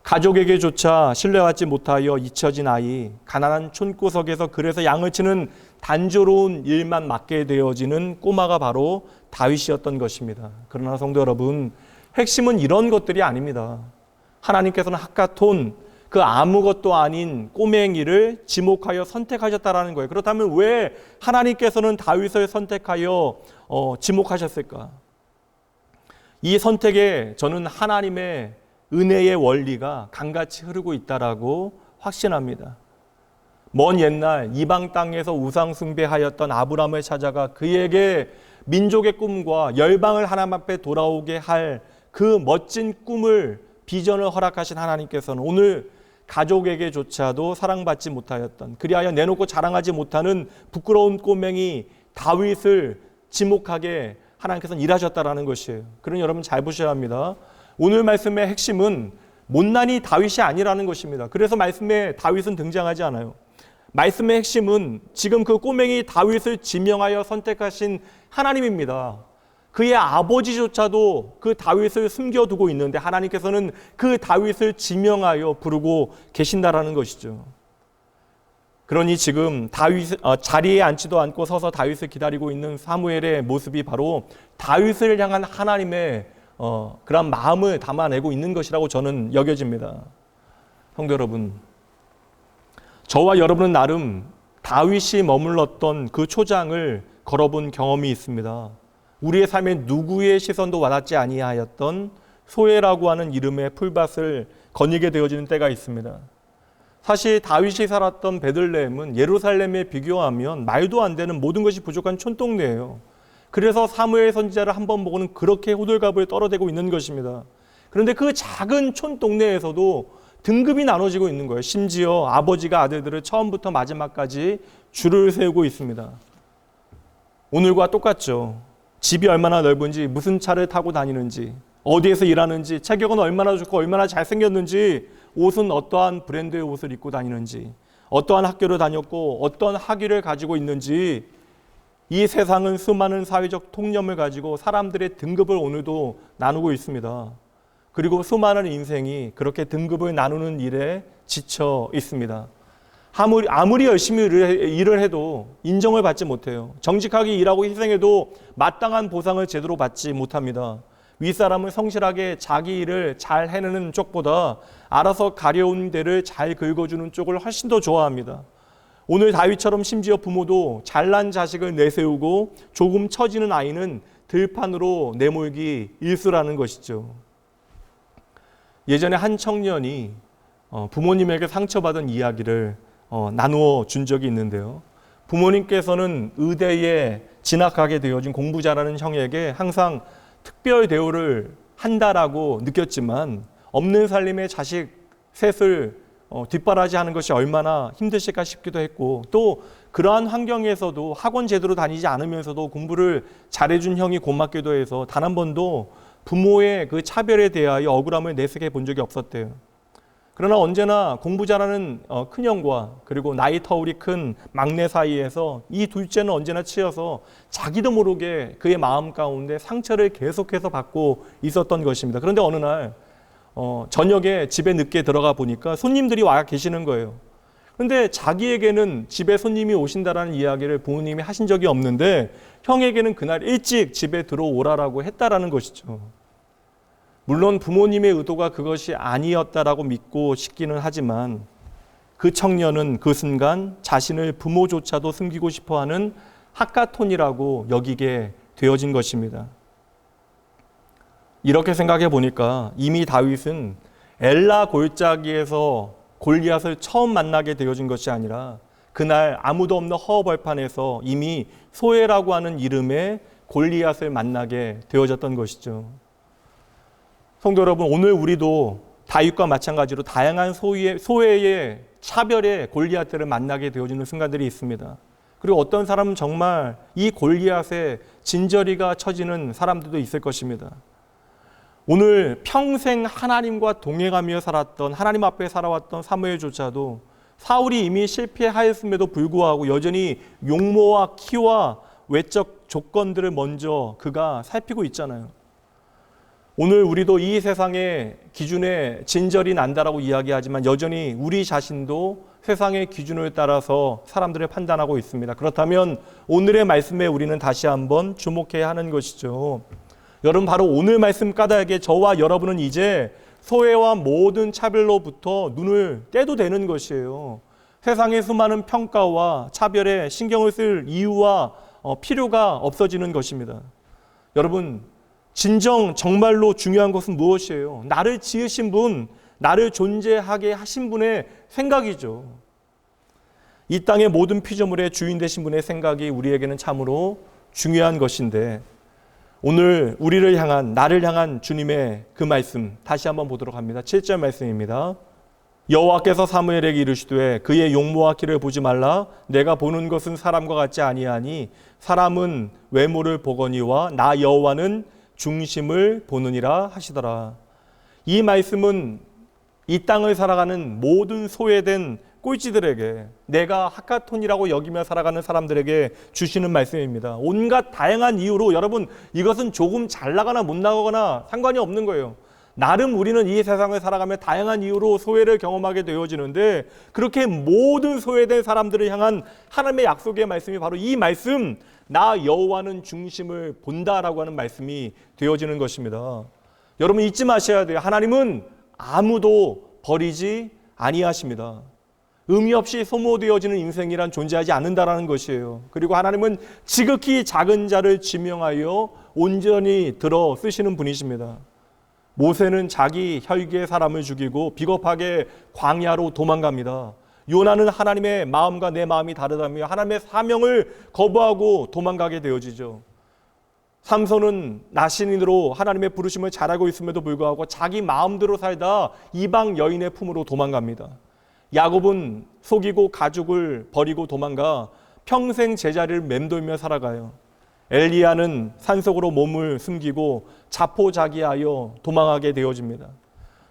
가족에게조차 신뢰받지 못하여 잊혀진 아이, 가난한 촌구석에서 그래서 양을 치는 단조로운 일만 맡게 되어지는 꼬마가 바로 다윗이었던 것입니다. 그러나 성도 여러분, 핵심은 이런 것들이 아닙니다. 하나님께서는 하카톤, 그 아무것도 아닌 꼬맹이를 지목하여 선택하셨다라는 거예요. 그렇다면 왜 하나님께서는 다윗을 선택하여 지목하셨을까? 이 선택에 저는 하나님의 은혜의 원리가 강같이 흐르고 있다라고 확신합니다. 먼 옛날 이방 땅에서 우상 숭배하였던 아브라함을 찾아가 그에게 민족의 꿈과 열방을 하나님 앞에 돌아오게 할 그 멋진 꿈을 비전을 허락하신 하나님께서는 오늘 가족에게조차도 사랑받지 못하였던, 그리하여 내놓고 자랑하지 못하는 부끄러운 꼬맹이 다윗을 지목하게 하나님께서는 일하셨다라는 것이에요. 그러니 여러분 잘 보셔야 합니다. 오늘 말씀의 핵심은 못난이 다윗이 아니라는 것입니다. 그래서 말씀에 다윗은 등장하지 않아요. 말씀의 핵심은 지금 그 꼬맹이 다윗을 지명하여 선택하신 하나님입니다. 그의 아버지조차도 그 다윗을 숨겨두고 있는데 하나님께서는 그 다윗을 지명하여 부르고 계신다라는 것이죠. 그러니 지금 다윗 자리에 앉지도 않고 서서 다윗을 기다리고 있는 사무엘의 모습이 바로 다윗을 향한 하나님의 그런 마음을 담아내고 있는 것이라고 저는 여겨집니다. 성도 여러분, 저와 여러분은 나름 다윗이 머물렀던 그 초장을 걸어본 경험이 있습니다. 우리의 삶에 누구의 시선도 와닿지 아니하였던 소외라고 하는 이름의 풀밭을 거니게 되어지는 때가 있습니다. 사실 다윗이 살았던 베들레헴은 예루살렘에 비교하면 말도 안 되는 모든 것이 부족한 촌동네예요. 그래서 사무엘 선지자를 한 번 보고는 그렇게 호들갑을 떨어대고 있는 것입니다. 그런데 그 작은 촌동네에서도 등급이 나눠지고 있는 거예요. 심지어 아버지가 아들들을 처음부터 마지막까지 줄을 세우고 있습니다. 오늘과 똑같죠. 집이 얼마나 넓은지, 무슨 차를 타고 다니는지, 어디에서 일하는지, 체격은 얼마나 좋고 얼마나 잘생겼는지, 옷은 어떠한 브랜드의 옷을 입고 다니는지, 어떠한 학교를 다녔고 어떠한 학위를 가지고 있는지, 이 세상은 수많은 사회적 통념을 가지고 사람들의 등급을 오늘도 나누고 있습니다. 그리고 수많은 인생이 그렇게 등급을 나누는 일에 지쳐 있습니다. 아무리 열심히 일을 해도 인정을 받지 못해요. 정직하게 일하고 희생해도 마땅한 보상을 제대로 받지 못합니다. 윗사람은 성실하게 자기 일을 잘 해내는 쪽보다 알아서 가려운 데를 잘 긁어주는 쪽을 훨씬 더 좋아합니다. 오늘 다윗처럼 심지어 부모도 잘난 자식을 내세우고 조금 처지는 아이는 들판으로 내몰기 일쑤라는 것이죠. 예전에 한 청년이 부모님에게 상처받은 이야기를 나누어 준 적이 있는데요. 부모님께서는 의대에 진학하게 되어진 공부 잘하는 형에게 항상 특별 대우를 한다라고 느꼈지만 없는 살림의 자식 셋을 뒷바라지하는 것이 얼마나 힘드실까 싶기도 했고, 또 그러한 환경에서도 학원 제대로 다니지 않으면서도 공부를 잘해준 형이 고맙기도 해서 단 한 번도 부모의 그 차별에 대하여 억울함을 내색해 본 적이 없었대요. 그러나 언제나 공부 잘하는 큰형과 그리고 나이 터울이 큰 막내 사이에서 이 둘째는 언제나 치여서 자기도 모르게 그의 마음 가운데 상처를 계속해서 받고 있었던 것입니다. 그런데 어느 날 저녁에 집에 늦게 들어가 보니까 손님들이 와 계시는 거예요. 그런데 자기에게는 집에 손님이 오신다라는 이야기를 부모님이 하신 적이 없는데 형에게는 그날 일찍 집에 들어오라라고 했다라는 것이죠. 물론 부모님의 의도가 그것이 아니었다라고 믿고 싶기는 하지만 그 청년은 그 순간 자신을 부모조차도 숨기고 싶어하는 핫가톤이라고 여기게 되어진 것입니다. 이렇게 생각해 보니까 이미 다윗은 엘라 골짜기에서 골리앗을 처음 만나게 되어진 것이 아니라 그날 아무도 없는 허허벌판에서 이미 소외라고 하는 이름의 골리앗을 만나게 되어졌던 것이죠. 성도 여러분, 오늘 우리도 다윗과 마찬가지로 다양한 소외의 차별의 골리앗들을 만나게 되어지는 순간들이 있습니다. 그리고 어떤 사람은 정말 이 골리앗에 진저리가 쳐지는 사람들도 있을 것입니다. 오늘 평생 하나님과 동행하며 살았던, 하나님 앞에 살아왔던 사무엘조차도 사울이 이미 실패하였음에도 불구하고 여전히 용모와 키와 외적 조건들을 먼저 그가 살피고 있잖아요. 오늘 우리도 이 세상의 기준에 진절이 난다라고 이야기하지만 여전히 우리 자신도 세상의 기준을 따라서 사람들을 판단하고 있습니다. 그렇다면 오늘의 말씀에 우리는 다시 한번 주목해야 하는 것이죠. 여러분, 바로 오늘 말씀 까닭에 저와 여러분은 이제 소외와 모든 차별로부터 눈을 떼도 되는 것이에요. 세상의 수많은 평가와 차별에 신경을 쓸 이유와 필요가 없어지는 것입니다. 여러분, 정말로 중요한 것은 무엇이에요? 나를 지으신 분, 나를 존재하게 하신 분의 생각이죠. 이 땅의 모든 피조물의 주인 되신 분의 생각이 우리에게는 참으로 중요한 것인데, 오늘 우리를 향한, 나를 향한 주님의 그 말씀 다시 한번 보도록 합니다. 7절 말씀입니다. 여호와께서 사무엘에게 이르시되 그의 용모와 키를 보지 말라. 내가 보는 것은 사람과 같지 아니하니 사람은 외모를 보거니와 나 여호와는 중심을 보느니라 하시더라. 이 말씀은 이 땅을 살아가는 모든 소외된 꼴찌들에게, 내가 하카톤이라고 여기며 살아가는 사람들에게 주시는 말씀입니다. 온갖 다양한 이유로, 여러분, 이것은 조금 잘 나가나 못 나가거나 상관이 없는 거예요. 나름 우리는 이 세상을 살아가며 다양한 이유로 소외를 경험하게 되어지는데, 그렇게 모든 소외된 사람들을 향한 하나님의 약속의 말씀이 바로 이 말씀, 나 여호와는 중심을 본다라고 하는 말씀이 되어지는 것입니다. 여러분 잊지 마셔야 돼요. 하나님은 아무도 버리지 아니하십니다. 의미 없이 소모되어지는 인생이란 존재하지 않는다라는 것이에요. 그리고 하나님은 지극히 작은 자를 지명하여 온전히 들어 쓰시는 분이십니다. 모세는 자기 혈기의 사람을 죽이고 비겁하게 광야로 도망갑니다. 요나는 하나님의 마음과 내 마음이 다르다며 하나님의 사명을 거부하고 도망가게 되어지죠. 삼손은 나신인으로 하나님의 부르심을 잘 알고 있음에도 불구하고 자기 마음대로 살다 이방 여인의 품으로 도망갑니다. 야곱은 속이고 가죽을 버리고 도망가 평생 제자리를 맴돌며 살아가요. 엘리야는 산속으로 몸을 숨기고 자포자기하여 도망하게 되어집니다.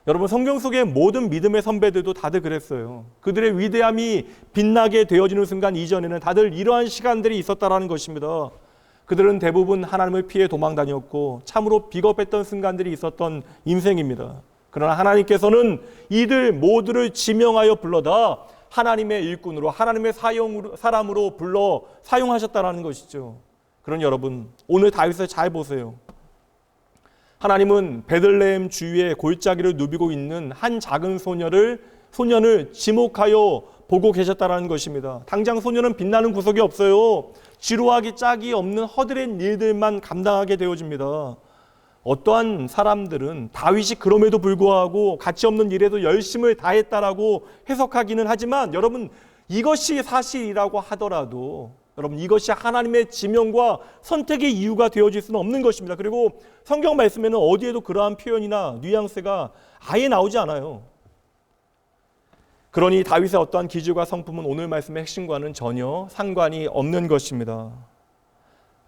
여러분 성경 속의 모든 믿음의 선배들도 다들 그랬어요. 그들의 위대함이 빛나게 되어지는 순간 이전에는 다들 이러한 시간들이 있었다라는 것입니다. 그들은 대부분 하나님을 피해 도망 다녔고 참으로 비겁했던 순간들이 있었던 인생입니다. 그러나 하나님께서는 이들 모두를 지명하여 불러다 하나님의 일꾼으로, 하나님의 사람으로 불러 사용하셨다는 것이죠. 그런 여러분, 오늘 다윗을 잘 보세요. 하나님은 베들레헴 주위에 골짜기를 누비고 있는 한 작은 소년을 지목하여 보고 계셨다는 것입니다. 당장 소년은 빛나는 구석이 없어요. 지루하기 짝이 없는 허드렛 일들만 감당하게 되어집니다. 어떠한 사람들은 다윗이 그럼에도 불구하고 가치 없는 일에도 열심을 다했다라고 해석하기는 하지만, 여러분 이것이 사실이라고 하더라도 여러분 이것이 하나님의 지명과 선택의 이유가 되어질 수는 없는 것입니다. 그리고 성경 말씀에는 어디에도 그러한 표현이나 뉘앙스가 아예 나오지 않아요. 그러니 다윗의 어떠한 기질과 성품은 오늘 말씀의 핵심과는 전혀 상관이 없는 것입니다.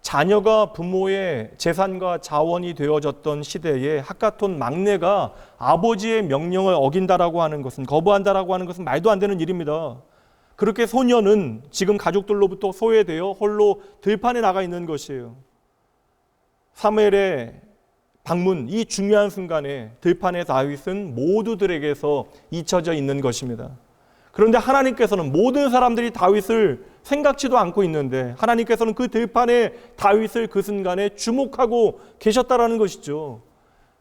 자녀가 부모의 재산과 자원이 되어졌던 시대에 하카톤 막내가 아버지의 명령을 어긴다라고 하는 것은, 거부한다라고 하는 것은 말도 안 되는 일입니다. 그렇게 소년은 지금 가족들로부터 소외되어 홀로 들판에 나가 있는 것이에요. 사무엘의 방문, 이 중요한 순간에 들판의 다윗은 모두들에게서 잊혀져 있는 것입니다. 그런데 하나님께서는 모든 사람들이 다윗을 생각지도 않고 있는데 하나님께서는 그 들판에 다윗을 그 순간에 주목하고 계셨다라는 것이죠.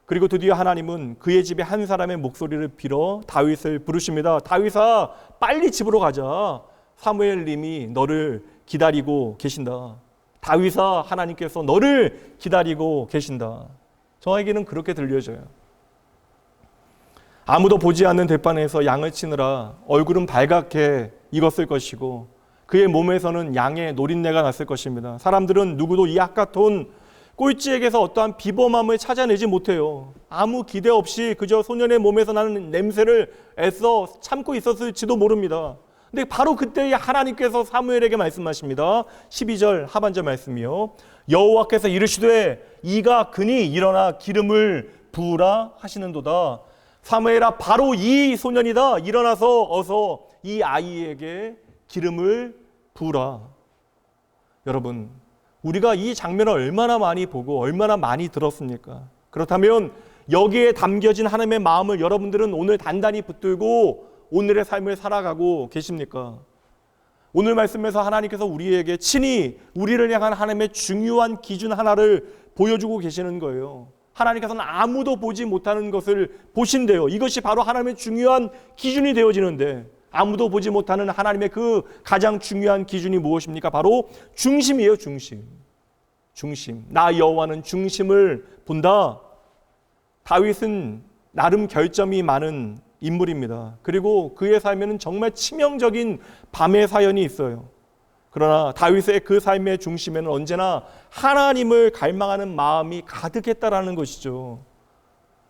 그리고 드디어 하나님은 그의 집에 한 사람의 목소리를 빌어 다윗을 부르십니다. 다윗아, 빨리 집으로 가자. 사무엘님이 너를 기다리고 계신다. 다윗아, 하나님께서 너를 기다리고 계신다. 저에게는 그렇게 들려져요. 아무도 보지 않는 들판에서 양을 치느라 얼굴은 발갛게 익었을 것이고 그의 몸에서는 양의 노린내가 났을 것입니다. 사람들은 누구도 이 하카톤 꼴찌에게서 어떠한 비범함을 찾아내지 못해요. 아무 기대 없이 그저 소년의 몸에서 나는 냄새를 애써 참고 있었을지도 모릅니다. 근데 바로 그때 하나님께서 사무엘에게 말씀하십니다. 12절 하반절 말씀이요. 여호와께서 이르시되 이가 그니 일어나 기름을 부으라 하시는도다. 사무엘아, 바로 이 소년이다. 일어나서 어서 이 아이에게 기름을 부으라. 여러분, 우리가 이 장면을 얼마나 많이 보고 얼마나 많이 들었습니까? 그렇다면 여기에 담겨진 하나님의 마음을 여러분들은 오늘 단단히 붙들고 오늘의 삶을 살아가고 계십니까? 오늘 말씀에서 하나님께서 우리에게 친히 우리를 향한 하나님의 중요한 기준 하나를 보여주고 계시는 거예요. 하나님께서는 아무도 보지 못하는 것을 보신대요. 이것이 바로 하나님의 중요한 기준이 되어지는데, 아무도 보지 못하는 하나님의 그 가장 중요한 기준이 무엇입니까? 바로 중심이에요. 중심. 나 여호와는 중심을 본다. 다윗은 나름 결점이 많은 인물입니다. 그리고 그의 삶에는 정말 치명적인 밤의 사연이 있어요. 그러나 다윗의 그 삶의 중심에는 언제나 하나님을 갈망하는 마음이 가득했다라는 것이죠.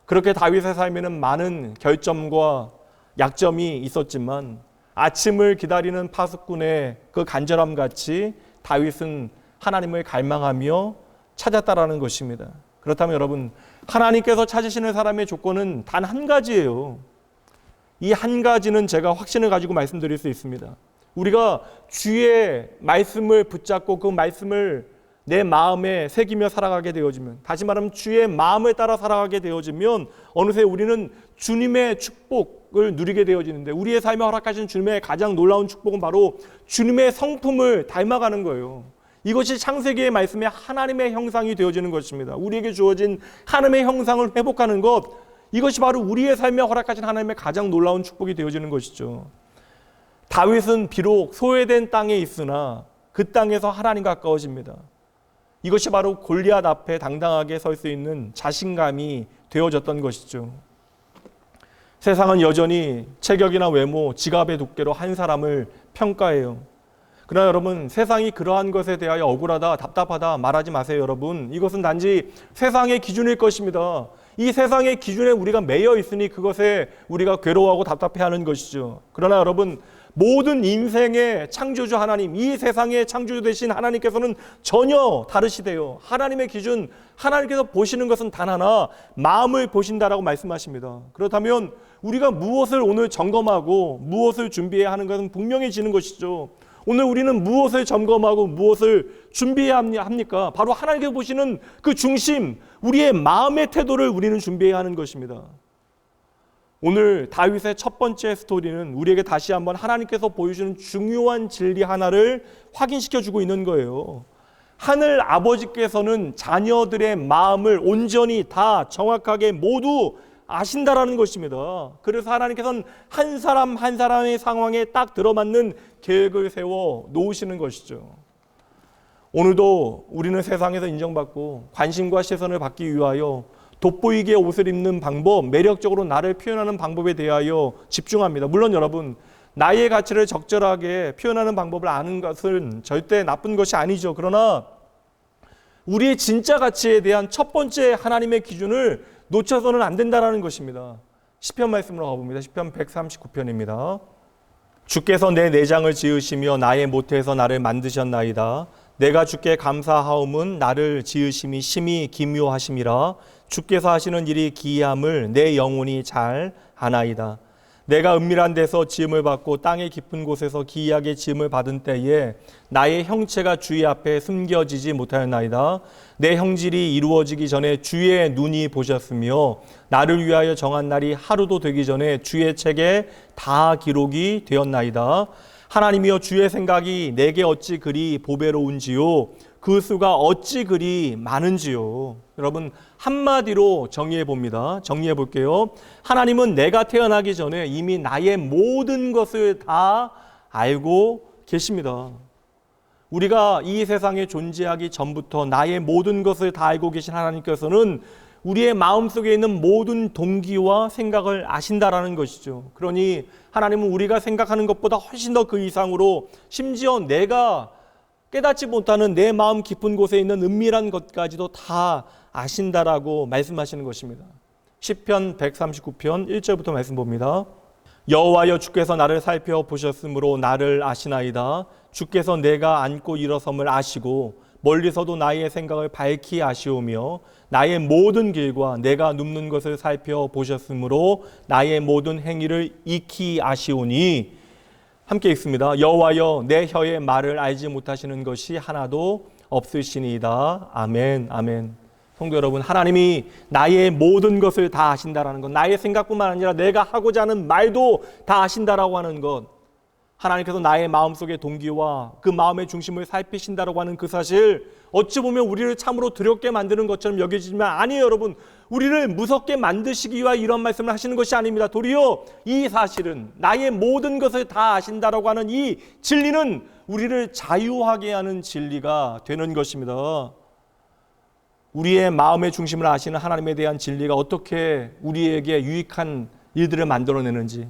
그렇게 다윗의 삶에는 많은 결점과 약점이 있었지만 아침을 기다리는 파수꾼의 그 간절함 같이 다윗은 하나님을 갈망하며 찾았다라는 것입니다. 그렇다면 여러분, 하나님께서 찾으시는 사람의 조건은 단 한 가지예요. 이 한 가지는 제가 확신을 가지고 말씀드릴 수 있습니다. 우리가 주의 말씀을 붙잡고 그 말씀을 내 마음에 새기며 살아가게 되어지면, 다시 말하면 주의 마음을 따라 살아가게 되어지면 어느새 우리는 주님의 축복을 누리게 되어지는데, 우리의 삶에 허락하신 주님의 가장 놀라운 축복은 바로 주님의 성품을 닮아가는 거예요. 이것이 창세기의 말씀에 하나님의 형상이 되어지는 것입니다. 우리에게 주어진 하나님의 형상을 회복하는 것, 이것이 바로 우리의 삶에 허락하신 하나님의 가장 놀라운 축복이 되어지는 것이죠. 다윗은 비록 소외된 땅에 있으나 그 땅에서 하나님 가까워집니다. 이것이 바로 골리앗 앞에 당당하게 설 수 있는 자신감이 되어졌던 것이죠. 세상은 여전히 체격이나 외모, 지갑의 두께로 한 사람을 평가해요. 그러나 여러분, 세상이 그러한 것에 대하여 억울하다, 답답하다 말하지 마세요. 여러분, 이것은 단지 세상의 기준일 것입니다. 이 세상의 기준에 우리가 매여 있으니 그것에 우리가 괴로워하고 답답해하는 것이죠. 그러나 여러분, 모든 인생의 창조주 하나님, 이 세상의 창조주 되신 하나님께서는 전혀 다르시대요. 하나님의 기준, 하나님께서 보시는 것은 단 하나, 마음을 보신다라고 말씀하십니다. 그렇다면 우리가 무엇을 오늘 점검하고 무엇을 준비해야 하는 것은 분명해지는 것이죠. 오늘 우리는 무엇을 점검하고 무엇을 준비해야 합니까? 바로 하나님께서 보시는 그 중심, 우리의 마음의 태도를 우리는 준비해야 하는 것입니다. 오늘 다윗의 첫 번째 스토리는 우리에게 다시 한번 하나님께서 보여주는 중요한 진리 하나를 확인시켜주고 있는 거예요. 하늘 아버지께서는 자녀들의 마음을 온전히 다 정확하게 모두 아신다라는 것입니다. 그래서 하나님께서는 한 사람 한 사람의 상황에 딱 들어맞는 계획을 세워 놓으시는 것이죠. 오늘도 우리는 세상에서 인정받고 관심과 시선을 받기 위하여 돋보이게 옷을 입는 방법, 매력적으로 나를 표현하는 방법에 대하여 집중합니다. 물론 여러분, 나의 가치를 적절하게 표현하는 방법을 아는 것은 절대 나쁜 것이 아니죠. 그러나 우리의 진짜 가치에 대한 첫 번째 하나님의 기준을 놓쳐서는 안 된다는 것입니다. 시편 말씀으로 가봅니다. 시편 139편입니다. 주께서 내 내장을 지으시며 나의 모태에서 나를 만드셨나이다. 내가 주께 감사하옴은 나를 지으심이 심히 기묘하심이라. 주께서 하시는 일이 기이함을 내 영혼이 잘 아나이다. 내가 은밀한 데서 지음을 받고 땅의 깊은 곳에서 기이하게 지음을 받은 때에 나의 형체가 주의 앞에 숨겨지지 못하였나이다. 내 형질이 이루어지기 전에 주의 눈이 보셨으며 나를 위하여 정한 날이 하루도 되기 전에 주의 책에 다 기록이 되었나이다. 하나님이여, 주의 생각이 내게 어찌 그리 보배로운지요, 그 수가 어찌 그리 많은지요. 여러분, 한마디로 정리해 봅니다. 정리해 볼게요. 하나님은 내가 태어나기 전에 이미 나의 모든 것을 다 알고 계십니다. 우리가 이 세상에 존재하기 전부터 나의 모든 것을 다 알고 계신 하나님께서는 우리의 마음속에 있는 모든 동기와 생각을 아신다라는 것이죠. 그러니 하나님은 우리가 생각하는 것보다 훨씬 더 그 이상으로, 심지어 내가 깨닫지 못하는 내 마음 깊은 곳에 있는 은밀한 것까지도 다 아신다라고 말씀하시는 것입니다. 시편 139편 1절부터 말씀 봅니다. 여호와여, 주께서 나를 살펴보셨으므로 나를 아시나이다. 주께서 내가 앉고 일어섬을 아시고 멀리서도 나의 생각을 밝히 아시오며 나의 모든 길과 내가 눕는 것을 살펴보셨으므로 나의 모든 행위를 익히 아시오니. 함께 읽습니다. 여호와여, 내 혀의 말을 알지 못하시는 것이 하나도 없으시니이다. 아멘, 아멘. 성도 여러분, 하나님이 나의 모든 것을 다 아신다라는 것, 나의 생각뿐만 아니라 내가 하고자 하는 말도 다 아신다라고 하는 것, 하나님께서 나의 마음속의 동기와 그 마음의 중심을 살피신다라고 하는 그 사실, 어찌 보면 우리를 참으로 두렵게 만드는 것처럼 여겨지지만 아니에요. 여러분, 우리를 무섭게 만드시기 위하 이런 말씀을 하시는 것이 아닙니다. 도리어 이 사실은, 나의 모든 것을 다 아신다라고 하는 이 진리는 우리를 자유하게 하는 진리가 되는 것입니다. 우리의 마음의 중심을 아시는 하나님에 대한 진리가 어떻게 우리에게 유익한 일들을 만들어내는지,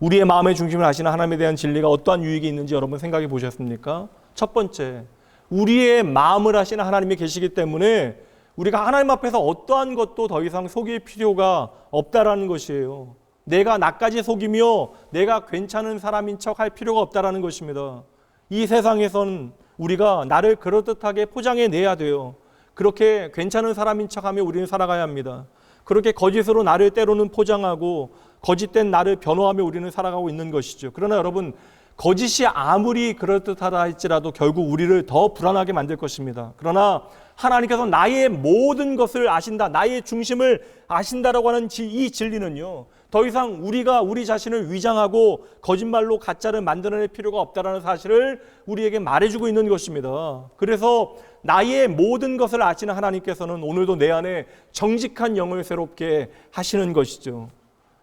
우리의 마음의 중심을 아시는 하나님에 대한 진리가 어떠한 유익이 있는지 여러분 생각해 보셨습니까? 첫 번째, 우리의 마음을 아시는 하나님이 계시기 때문에 우리가 하나님 앞에서 어떠한 것도 더 이상 속일 필요가 없다라는 것이에요. 내가 나까지 속이며 내가 괜찮은 사람인 척 할 필요가 없다라는 것입니다. 이 세상에선 우리가 나를 그럴듯하게 포장해 내야 돼요. 그렇게 괜찮은 사람인 척하며 우리는 살아가야 합니다. 그렇게 거짓으로 나를 때로는 포장하고 거짓된 나를 변호하며 우리는 살아가고 있는 것이죠. 그러나 여러분, 거짓이 아무리 그럴듯하다 할지라도 결국 우리를 더 불안하게 만들 것입니다. 그러나 하나님께서 나의 모든 것을 아신다, 나의 중심을 아신다라고 하는 이 진리는요, 더 이상 우리가 우리 자신을 위장하고 거짓말로 가짜를 만들어낼 필요가 없다는 사실을 우리에게 말해주고 있는 것입니다. 그래서 나의 모든 것을 아시는 하나님께서는 오늘도 내 안에 정직한 영을 새롭게 하시는 것이죠.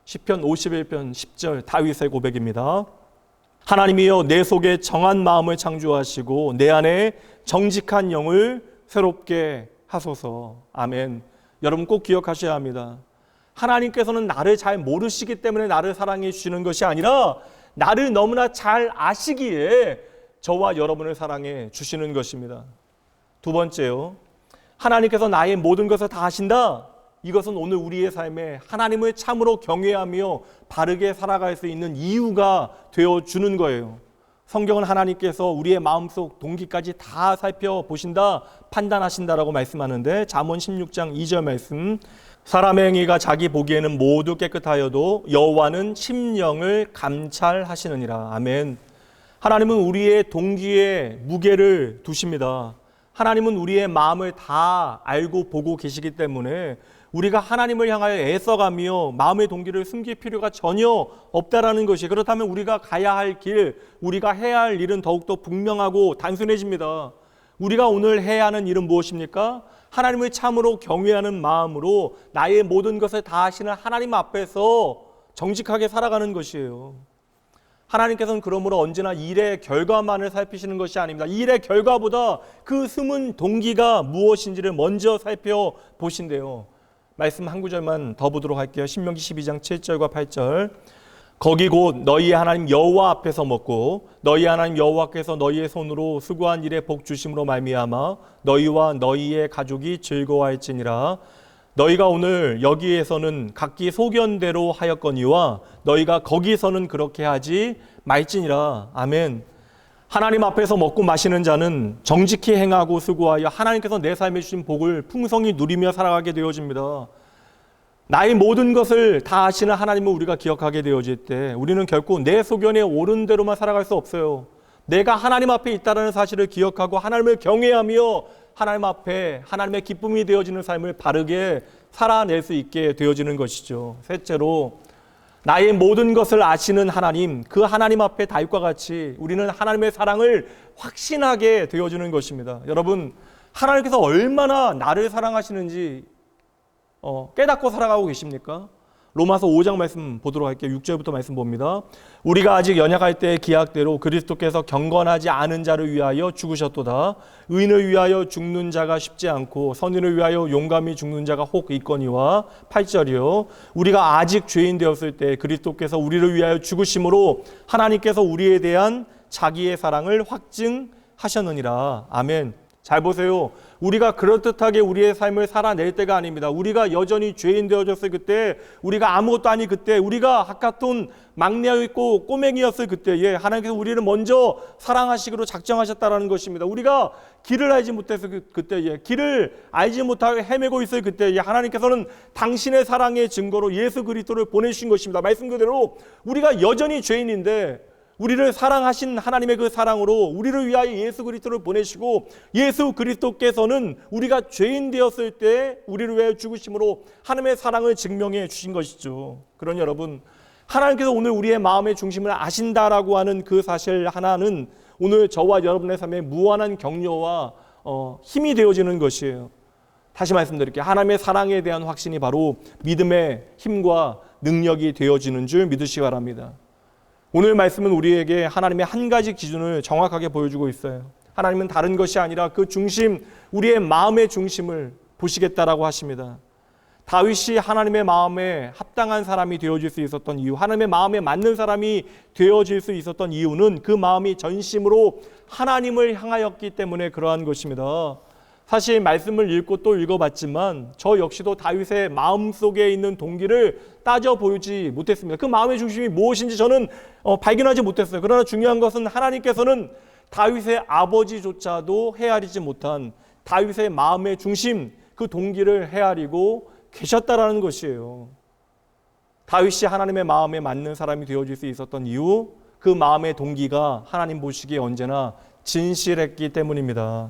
시편 51편 10절 다윗의 고백입니다. 하나님이여 내 속에 정한 마음을 창조하시고 내 안에 정직한 영을 새롭게 하소서. 아멘. 여러분 꼭 기억하셔야 합니다. 하나님께서는 나를 잘 모르시기 때문에 나를 사랑해 주시는 것이 아니라 나를 너무나 잘 아시기에 저와 여러분을 사랑해 주시는 것입니다. 두 번째요, 하나님께서 나의 모든 것을 다 아신다. 이것은 오늘 우리의 삶에 하나님을 참으로 경외하며 바르게 살아갈 수 있는 이유가 되어주는 거예요. 성경은 하나님께서 우리의 마음속 동기까지 다 살펴보신다, 판단하신다라고 말씀하는데 잠언 16장 2절 말씀, 사람의 행위가 자기 보기에는 모두 깨끗하여도 여호와는 심령을 감찰하시느니라. 아멘. 하나님은 우리의 동기에 무게를 두십니다. 하나님은 우리의 마음을 다 알고 보고 계시기 때문에 우리가 하나님을 향하여 애써가며 마음의 동기를 숨길 필요가 전혀 없다라는 것이, 그렇다면 우리가 가야 할 길, 우리가 해야 할 일은 더욱더 분명하고 단순해집니다. 우리가 오늘 해야 하는 일은 무엇입니까? 하나님을 참으로 경외하는 마음으로 나의 모든 것을 다 아시는 하나님 앞에서 정직하게 살아가는 것이에요. 하나님께서는 그러므로 언제나 일의 결과만을 살피시는 것이 아닙니다. 일의 결과보다 그 숨은 동기가 무엇인지를 먼저 살펴보신대요. 말씀 한 구절만 더 보도록 할게요. 신명기 12장 7절과 8절. 거기 곧 너희의 하나님 여호와 앞에서 먹고 너희 하나님 여호와께서 너희의 손으로 수고한 일에 복 주심으로 말미암아 너희와 너희의 가족이 즐거워할지니라. 너희가 오늘 여기에서는 각기 소견대로 하였거니와 너희가 거기서는 그렇게 하지 말지니라. 아멘. 하나님 앞에서 먹고 마시는 자는 정직히 행하고 수고하여 하나님께서 내 삶에 주신 복을 풍성히 누리며 살아가게 되어집니다. 나의 모든 것을 다 아시는 하나님을 우리가 기억하게 되어질 때 우리는 결코 내 소견에 옳은 대로만 살아갈 수 없어요. 내가 하나님 앞에 있다는 사실을 기억하고 하나님을 경외하며 하나님 앞에 하나님의 기쁨이 되어지는 삶을 바르게 살아낼 수 있게 되어지는 것이죠. 셋째로, 나의 모든 것을 아시는 하나님, 그 하나님 앞에 다윗과 같이 우리는 하나님의 사랑을 확신하게 되어지는 것입니다. 여러분, 하나님께서 얼마나 나를 사랑하시는지 깨닫고 살아가고 계십니까? 로마서 5장 말씀 보도록 할게요. 6절부터 말씀 봅니다. 우리가 아직 연약할 때의 기약대로 그리스도께서 경건하지 않은 자를 위하여 죽으셨도다. 의인을 위하여 죽는 자가 쉽지 않고 선인을 위하여 용감히 죽는 자가 혹 있거니와. 8절이요. 우리가 아직 죄인 되었을 때 그리스도께서 우리를 위하여 죽으심으로 하나님께서 우리에 대한 자기의 사랑을 확증하셨느니라. 아멘. 잘 보세요. 우리가 그럴듯하게 우리의 삶을 살아낼 때가 아닙니다. 우리가 여전히 죄인 되어졌을 그때, 우리가 아무것도 아니 그때, 우리가 하카톤 막내였고 꼬맹이였을 그때에 하나님께서 우리를 먼저 사랑하시기로 작정하셨다는 것입니다. 우리가 길을 알지 못했을 그때에, 길을 알지 못하고 헤매고 있을 그때에 하나님께서는 당신의 사랑의 증거로 예수 그리스도를 보내주신 것입니다. 말씀 그대로 우리가 여전히 죄인인데 우리를 사랑하신 하나님의 그 사랑으로 우리를 위하여 예수 그리스도를 보내시고, 예수 그리스도께서는 우리가 죄인 되었을 때 우리를 위하여 죽으심으로 하나님의 사랑을 증명해 주신 것이죠. 그러니 여러분, 하나님께서 오늘 우리의 마음의 중심을 아신다라고 하는 그 사실 하나는 오늘 저와 여러분의 삶에 무한한 격려와 힘이 되어지는 것이에요. 다시 말씀드릴게요. 하나님의 사랑에 대한 확신이 바로 믿음의 힘과 능력이 되어지는 줄 믿으시기 바랍니다. 오늘 말씀은 우리에게 하나님의 한 가지 기준을 정확하게 보여주고 있어요. 하나님은 다른 것이 아니라 그 중심, 우리의 마음의 중심을 보시겠다라고 하십니다. 다윗이 하나님의 마음에 합당한 사람이 되어질 수 있었던 이유, 하나님의 마음에 맞는 사람이 되어질 수 있었던 이유는 그 마음이 전심으로 하나님을 향하였기 때문에 그러한 것입니다. 사실 말씀을 읽고 또 읽어봤지만 저 역시도 다윗의 마음속에 있는 동기를 따져보지 못했습니다. 그 마음의 중심이 무엇인지 저는 발견하지 못했어요. 그러나 중요한 것은 하나님께서는 다윗의 아버지조차도 헤아리지 못한 다윗의 마음의 중심, 그 동기를 헤아리고 계셨다라는 것이에요. 다윗이 하나님의 마음에 맞는 사람이 되어질 수 있었던 이유, 그 마음의 동기가 하나님 보시기에 언제나 진실했기 때문입니다.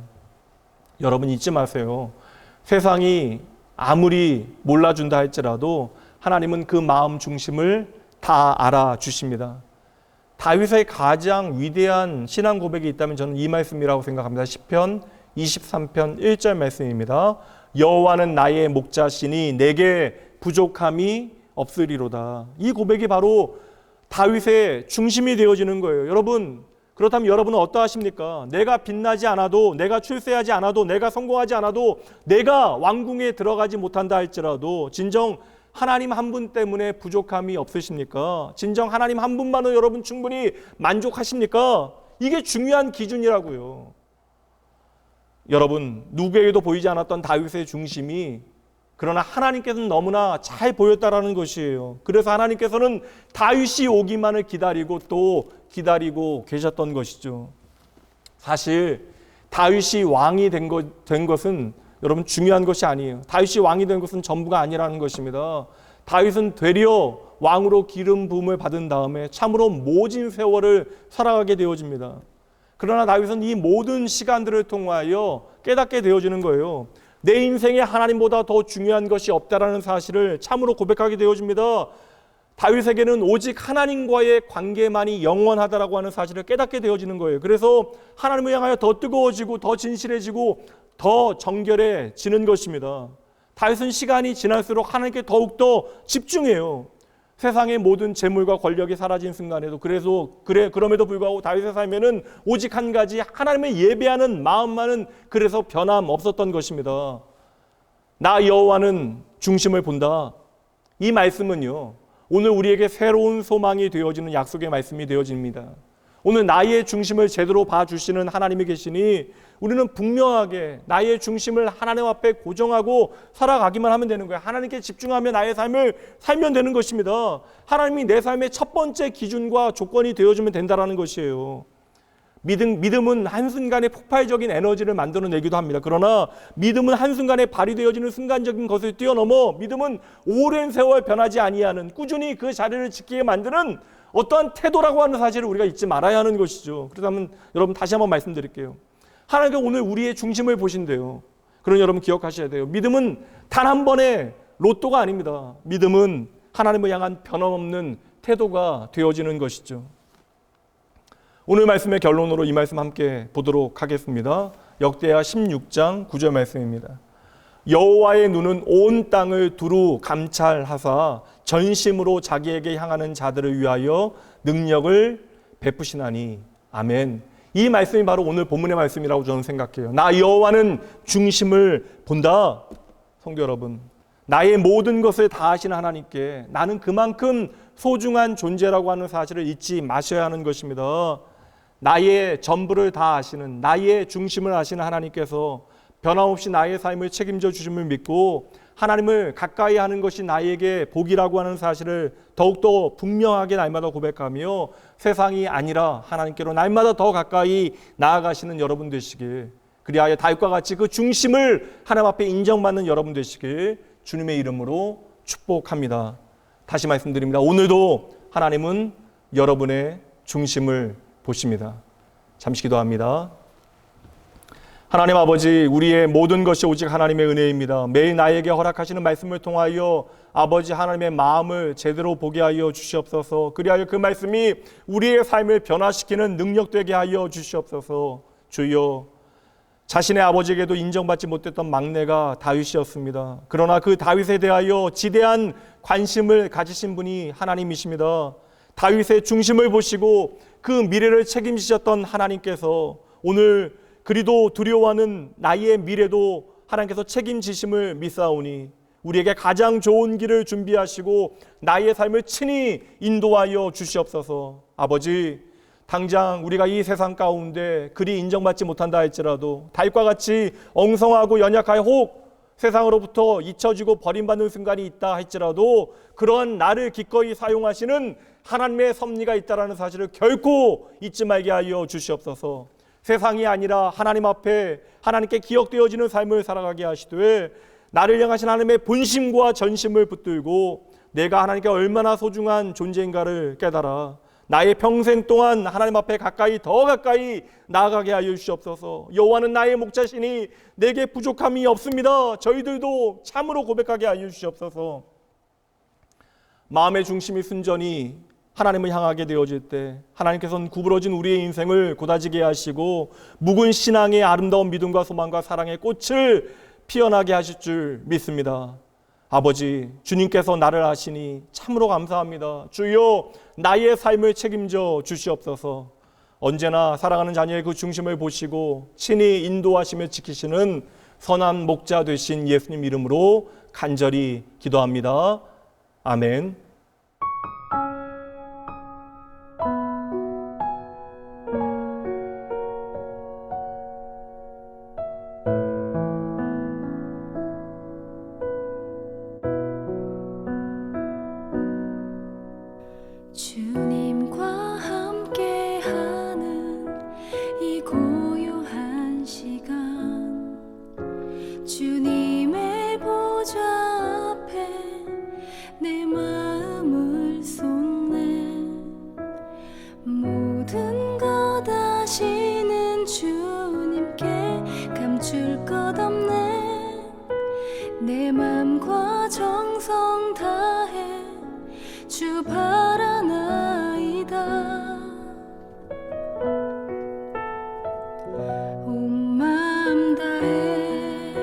여러분 잊지 마세요. 세상이 아무리 몰라준다 할지라도 하나님은 그 마음 중심을 다 알아주십니다. 다윗의 가장 위대한 신앙 고백이 있다면 저는 이 말씀이라고 생각합니다. 시편 23편 1절 말씀입니다. 여호와는 나의 목자시니 내게 부족함이 없으리로다. 이 고백이 바로 다윗의 중심이 되어지는 거예요. 여러분, 그렇다면 여러분은 어떠하십니까? 내가 빛나지 않아도, 내가 출세하지 않아도, 내가 성공하지 않아도, 내가 왕궁에 들어가지 못한다 할지라도 진정 하나님 한 분 때문에 부족함이 없으십니까? 진정 하나님 한 분만으로 여러분 충분히 만족하십니까? 이게 중요한 기준이라고요. 여러분, 누구에게도 보이지 않았던 다윗의 중심이 그러나 하나님께서는 너무나 잘 보였다라는 것이에요. 그래서 하나님께서는 다윗이 오기만을 기다리고 또 기다리고 계셨던 것이죠. 사실 다윗이 왕이 된 것은 여러분 중요한 것이 아니에요. 다윗이 왕이 된 것은 전부가 아니라는 것입니다. 다윗은 되려 왕으로 기름 부음을 받은 다음에 참으로 모진 세월을 살아가게 되어집니다. 그러나 다윗은 이 모든 시간들을 통하여 깨닫게 되어지는 거예요. 내 인생에 하나님보다 더 중요한 것이 없다라는 사실을 참으로 고백하게 되어집니다. 다윗에게는 오직 하나님과의 관계만이 영원하다라고 하는 사실을 깨닫게 되어지는 거예요. 그래서 하나님을 향하여 더 뜨거워지고 더 진실해지고 더 정결해지는 것입니다. 다윗은 시간이 지날수록 하나님께 더욱더 집중해요. 세상의 모든 재물과 권력이 사라진 순간에도 그럼에도 불구하고 다윗의 삶에는 오직 한 가지 하나님을 예배하는 마음만은 그래서 변함 없었던 것입니다. 나 여호와는 중심을 본다. 이 말씀은요, 오늘 우리에게 새로운 소망이 되어지는 약속의 말씀이 되어집니다. 오늘 나의 중심을 제대로 봐주시는 하나님이 계시니 우리는 분명하게 나의 중심을 하나님 앞에 고정하고 살아가기만 하면 되는 거예요. 하나님께 집중하며 나의 삶을 살면 되는 것입니다. 하나님이 내 삶의 첫 번째 기준과 조건이 되어주면 된다는 것이에요. 믿음은 한순간에 폭발적인 에너지를 만들어내기도 합니다. 그러나 믿음은 한순간에 발휘되어지는 순간적인 것을 뛰어넘어 믿음은 오랜 세월 변하지 아니하는, 꾸준히 그 자리를 지키게 만드는 어떠한 태도라고 하는 사실을 우리가 잊지 말아야 하는 것이죠. 그렇다면 여러분 다시 한번 말씀드릴게요. 하나님께서 오늘 우리의 중심을 보신대요. 그러니 여러분 기억하셔야 돼요. 믿음은 단 한 번의 로또가 아닙니다. 믿음은 하나님을 향한 변함없는 태도가 되어지는 것이죠. 오늘 말씀의 결론으로 이 말씀 함께 보도록 하겠습니다. 역대하 16장 9절 말씀입니다. 여호와의 눈은 온 땅을 두루 감찰하사 전심으로 자기에게 향하는 자들을 위하여 능력을 베푸시나니. 아멘. 이 말씀이 바로 오늘 본문의 말씀이라고 저는 생각해요. 나 여호와는 중심을 본다. 성도 여러분, 나의 모든 것을 다 하시는 하나님께 나는 그만큼 소중한 존재라고 하는 사실을 잊지 마셔야 하는 것입니다. 나의 전부를 다 아시는, 나의 중심을 아시는 하나님께서 변함없이 나의 삶을 책임져 주심을 믿고 하나님을 가까이 하는 것이 나에게 복이라고 하는 사실을 더욱더 분명하게 날마다 고백하며 세상이 아니라 하나님께로 날마다 더 가까이 나아가시는 여러분 되시길, 그리하여 다윗과 같이 그 중심을 하나님 앞에 인정받는 여러분 되시길 주님의 이름으로 축복합니다. 다시 말씀드립니다. 오늘도 하나님은 여러분의 중심을 보십니다. 잠시 기도합니다. 하나님 아버지, 우리의 모든 것이 오직 하나님의 은혜입니다. 매일 나에게 허락하시는 말씀을 통하여 아버지 하나님의 마음을 제대로 보게 하여 주시옵소서. 그리하여 그 말씀이 우리의 삶을 변화시키는 능력 되게 하여 주시옵소서. 주여, 자신의 아버지에게도 인정받지 못했던 막내가 다윗이었습니다. 그러나 그 다윗에 대하여 지대한 관심을 가지신 분이 하나님이십니다. 다윗의 중심을 보시고 그 미래를 책임지셨던 하나님께서 오늘 그리도 두려워하는 나의 미래도 하나님께서 책임지심을 믿사오니 우리에게 가장 좋은 길을 준비하시고 나의 삶을 친히 인도하여 주시옵소서. 아버지, 당장 우리가 이 세상 가운데 그리 인정받지 못한다 할지라도 달과 같이 엉성하고 연약하여 혹 세상으로부터 잊혀지고 버림받는 순간이 있다 할지라도 그러한 나를 기꺼이 사용하시는 하나님의 섭리가 있다는 사실을 결코 잊지 말게 하여 주시옵소서. 세상이 아니라 하나님 앞에 하나님께 기억되어지는 삶을 살아가게 하시되 나를 향하신 하나님의 본심과 전심을 붙들고 내가 하나님께 얼마나 소중한 존재인가를 깨달아 나의 평생 동안 하나님 앞에 더 가까이 나아가게 하여 주시옵소서. 여호와는 나의 목자시니 내게 부족함이 없습니다. 저희들도 참으로 고백하게 하여 주시옵소서. 마음의 중심이 순전히 하나님을 향하게 되어질 때 하나님께서는 구부러진 우리의 인생을 곧아지게 하시고 묵은 신앙의 아름다운 믿음과 소망과 사랑의 꽃을 피어나게 하실 줄 믿습니다. 아버지, 주님께서 나를 아시니 참으로 감사합니다. 주여, 나의 삶을 책임져 주시옵소서. 언제나 사랑하는 자녀의 그 중심을 보시고 친히 인도하시며 지키시는 선한 목자 되신 예수님 이름으로 간절히 기도합니다. 아멘. 주님과 함께하는 이 고요한 시간, 주님의 보좌 앞에 내 마음을 쏟네. 모든 것 아시는 주님께 감출 것 없네. 내 맘과 정성 다해 주 바라나이다. 온 마음 다해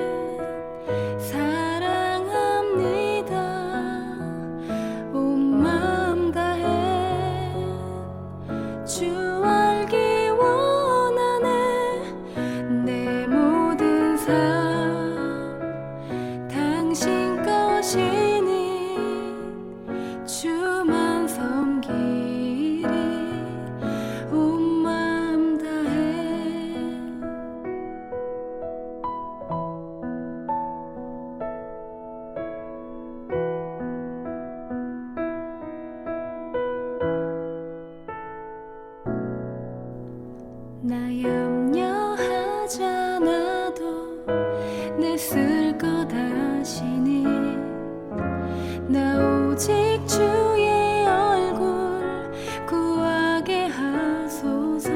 사랑합니다. 온 마음 다해 주 알기 원하네. 내 모든 삶 당신 것이니 주만 섬기리. 온 마음 다해. 나 염려하지 않아도 내 쓸 것 아시니. 나 오직 주의 얼굴 구하게 하소서.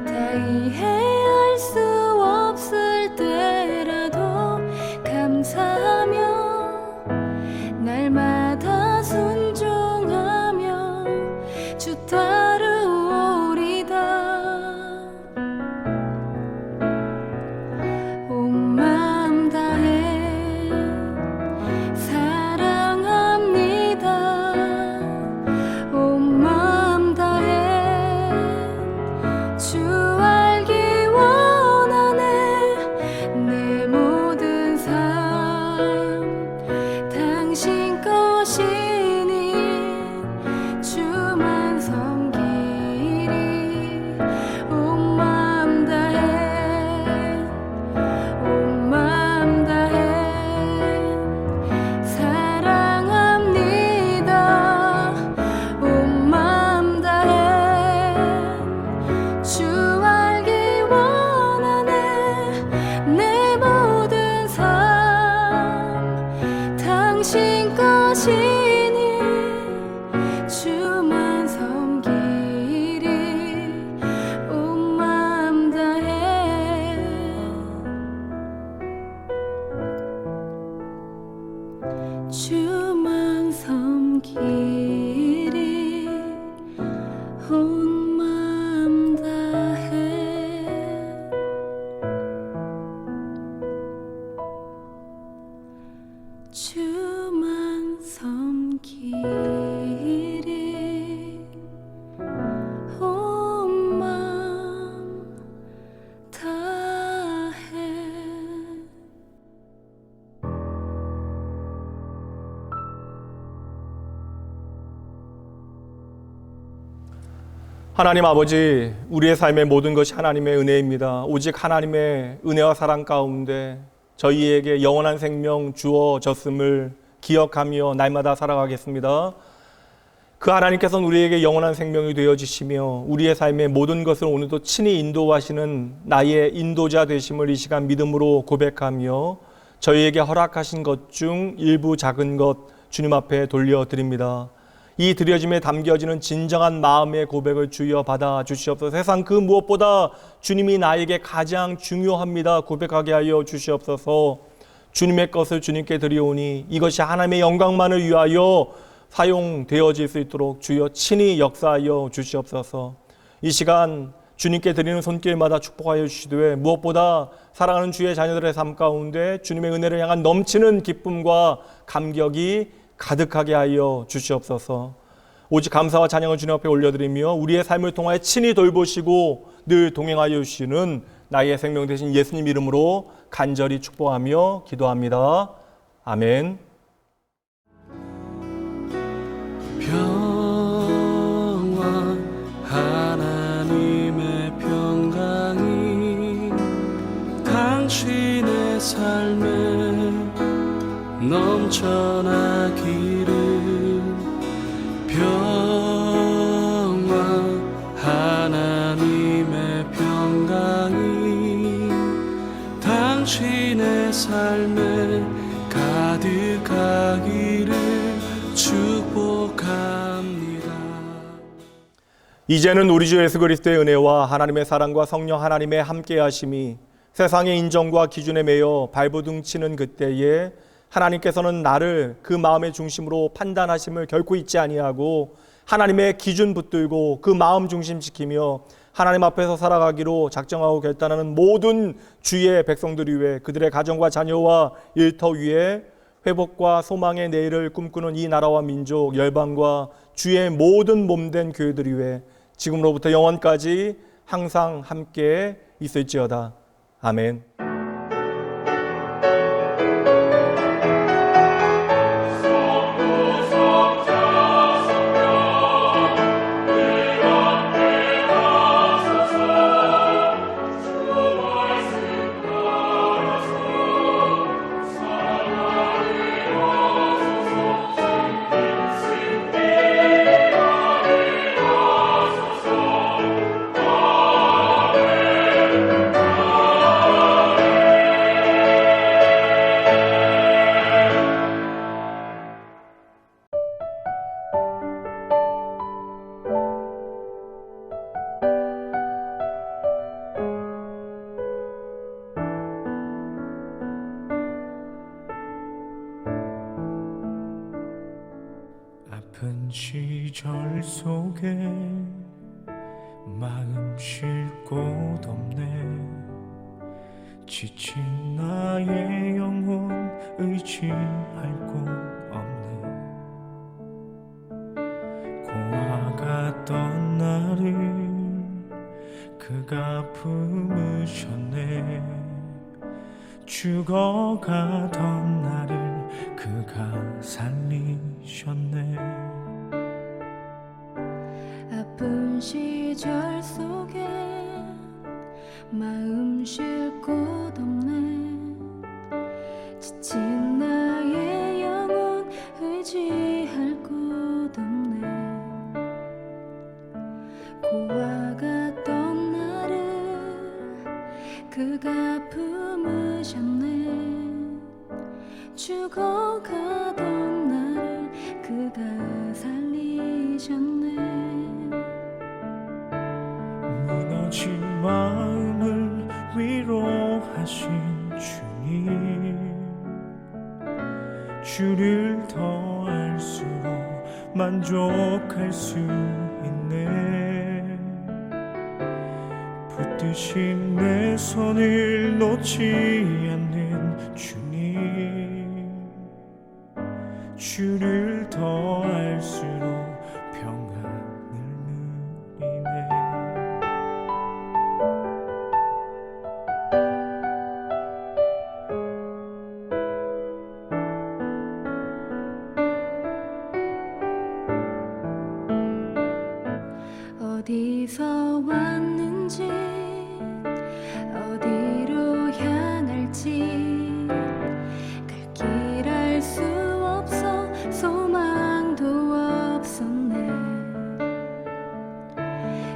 다 이해할 수 없을 때라도 감사하며 날마다 순종하며 주 따르오리다. 온 마음 다해 사랑합니다. 하나님 아버지, 우리의 삶의 모든 것이 하나님의 은혜입니다. 오직 하나님의 은혜와 사랑 가운데 저희에게 영원한 생명 주어졌음을 기억하며 날마다 살아가겠습니다. 그 하나님께서는 우리에게 영원한 생명이 되어주시며 우리의 삶의 모든 것을 오늘도 친히 인도하시는 나의 인도자 되심을 이 시간 믿음으로 고백하며 저희에게 허락하신 것 중 일부 작은 것 주님 앞에 돌려드립니다. 이 드려짐에 담겨지는 진정한 마음의 고백을 주여 받아 주시옵소서. 세상 그 무엇보다 주님이 나에게 가장 중요합니다 고백하게 하여 주시옵소서. 주님의 것을 주님께 드리오니 이것이 하나님의 영광만을 위하여 사용되어질 수 있도록 주여 친히 역사하여 주시옵소서. 이 시간 주님께 드리는 손길마다 축복하여 주시되 무엇보다 사랑하는 주의 자녀들의 삶 가운데 주님의 은혜를 향한 넘치는 기쁨과 감격이 가득하게 하여 주시옵소서. 오직 감사와 찬양을 주님 앞에 올려드리며 우리의 삶을 통하여 친히 돌보시고 늘 동행하여 주시는 나의 생명 되신 예수님 이름으로 간절히 축복하며 기도합니다. 아멘. 평화 하나님의 평강이 당신의 삶에 넘쳐나기를. 평화 하나님의 평강이 당신의 삶에 가득하기를 축복합니다. 이제는 우리 주 예수 그리스도의 은혜와 하나님의 사랑과 성령 하나님의 함께하심이 세상의 인정과 기준에 매여 발버둥치는 그때에 하나님께서는 나를 그 마음의 중심으로 판단하심을 결코 잊지 아니하고 하나님의 기준 붙들고 그 마음 중심 지키며 하나님 앞에서 살아가기로 작정하고 결단하는 모든 주의 백성들이 위해 그들의 가정과 자녀와 일터 위에 회복과 소망의 내일을 꿈꾸는 이 나라와 민족, 열방과 주의 모든 몸된 교회들이 위해 지금으로부터 영원까지 항상 함께 있을지어다. 아멘. 아픈 시절 속에 마음 쉴 곳 없네. 지친 나의 영혼 의지할 곳 없네. 고아갔던 나를 그가 품으셨네. 죽어가던 나를 그가 살리셨네. 아픈 시절 속에 마음 쉴 곳 없네. 지친 나의 영혼 의지할 곳 없네. 고아갔던 나를 그가 품으셨네. 죽어가던 나를 그가 살리셨네. 무너진 마음을 위로하신 주님, 주를 더 알수록 만족할 수 있네. 붙드신 내 손을 놓지 않는 주님, 주를 더 알수록 평안을 누리네. 어디서 왔는지 어디로 향할지 갈 길 알 수 없어 소망도 없었네.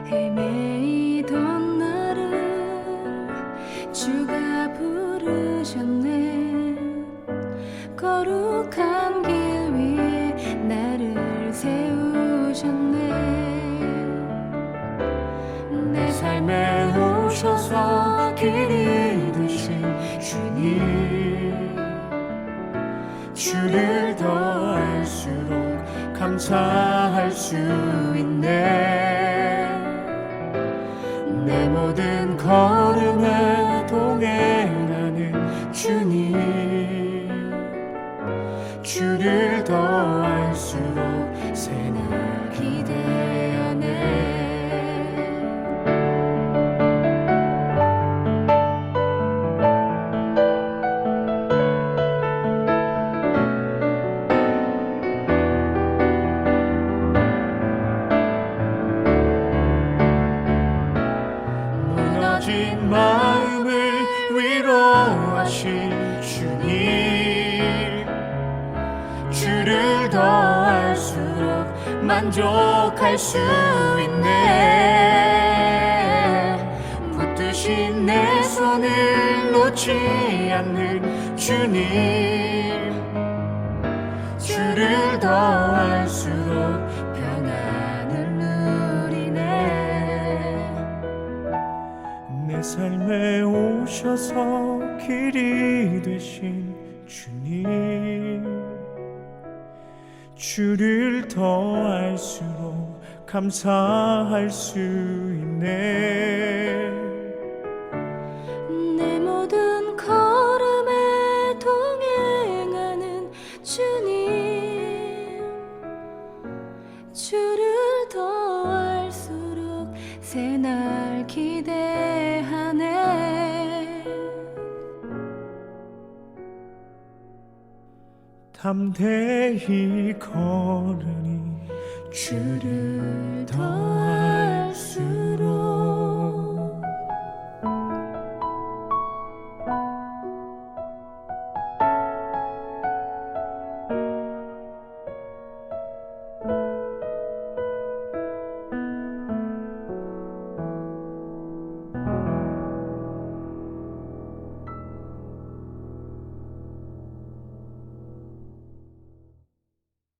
헤매이던 나를 주가 부르셨네. 거룩한 길 위에 나를 세우셨네. 내 삶에 오셔서 길이 되신 주님, 주를 더 알수록 감사할 수 있네. 내 모든 걸음에 동행하는 주님, 주를 더 알수록 새날 기대하네. 무너진 마음을 위로하신 주님, 주를 더 알수록 만족할 수 있네. 붙드신 내 손을 놓지 않는 주님, 주를 더 알수록 평안을 누리네. 내 삶에 오셔서 길이 되신 주님, 주를 더 알수록 감사할 수 있네. 내 모든 걸음에 동행하는 주님, 주를 더 알수록 새날 기대하네. 담대히 걸으니 주를 더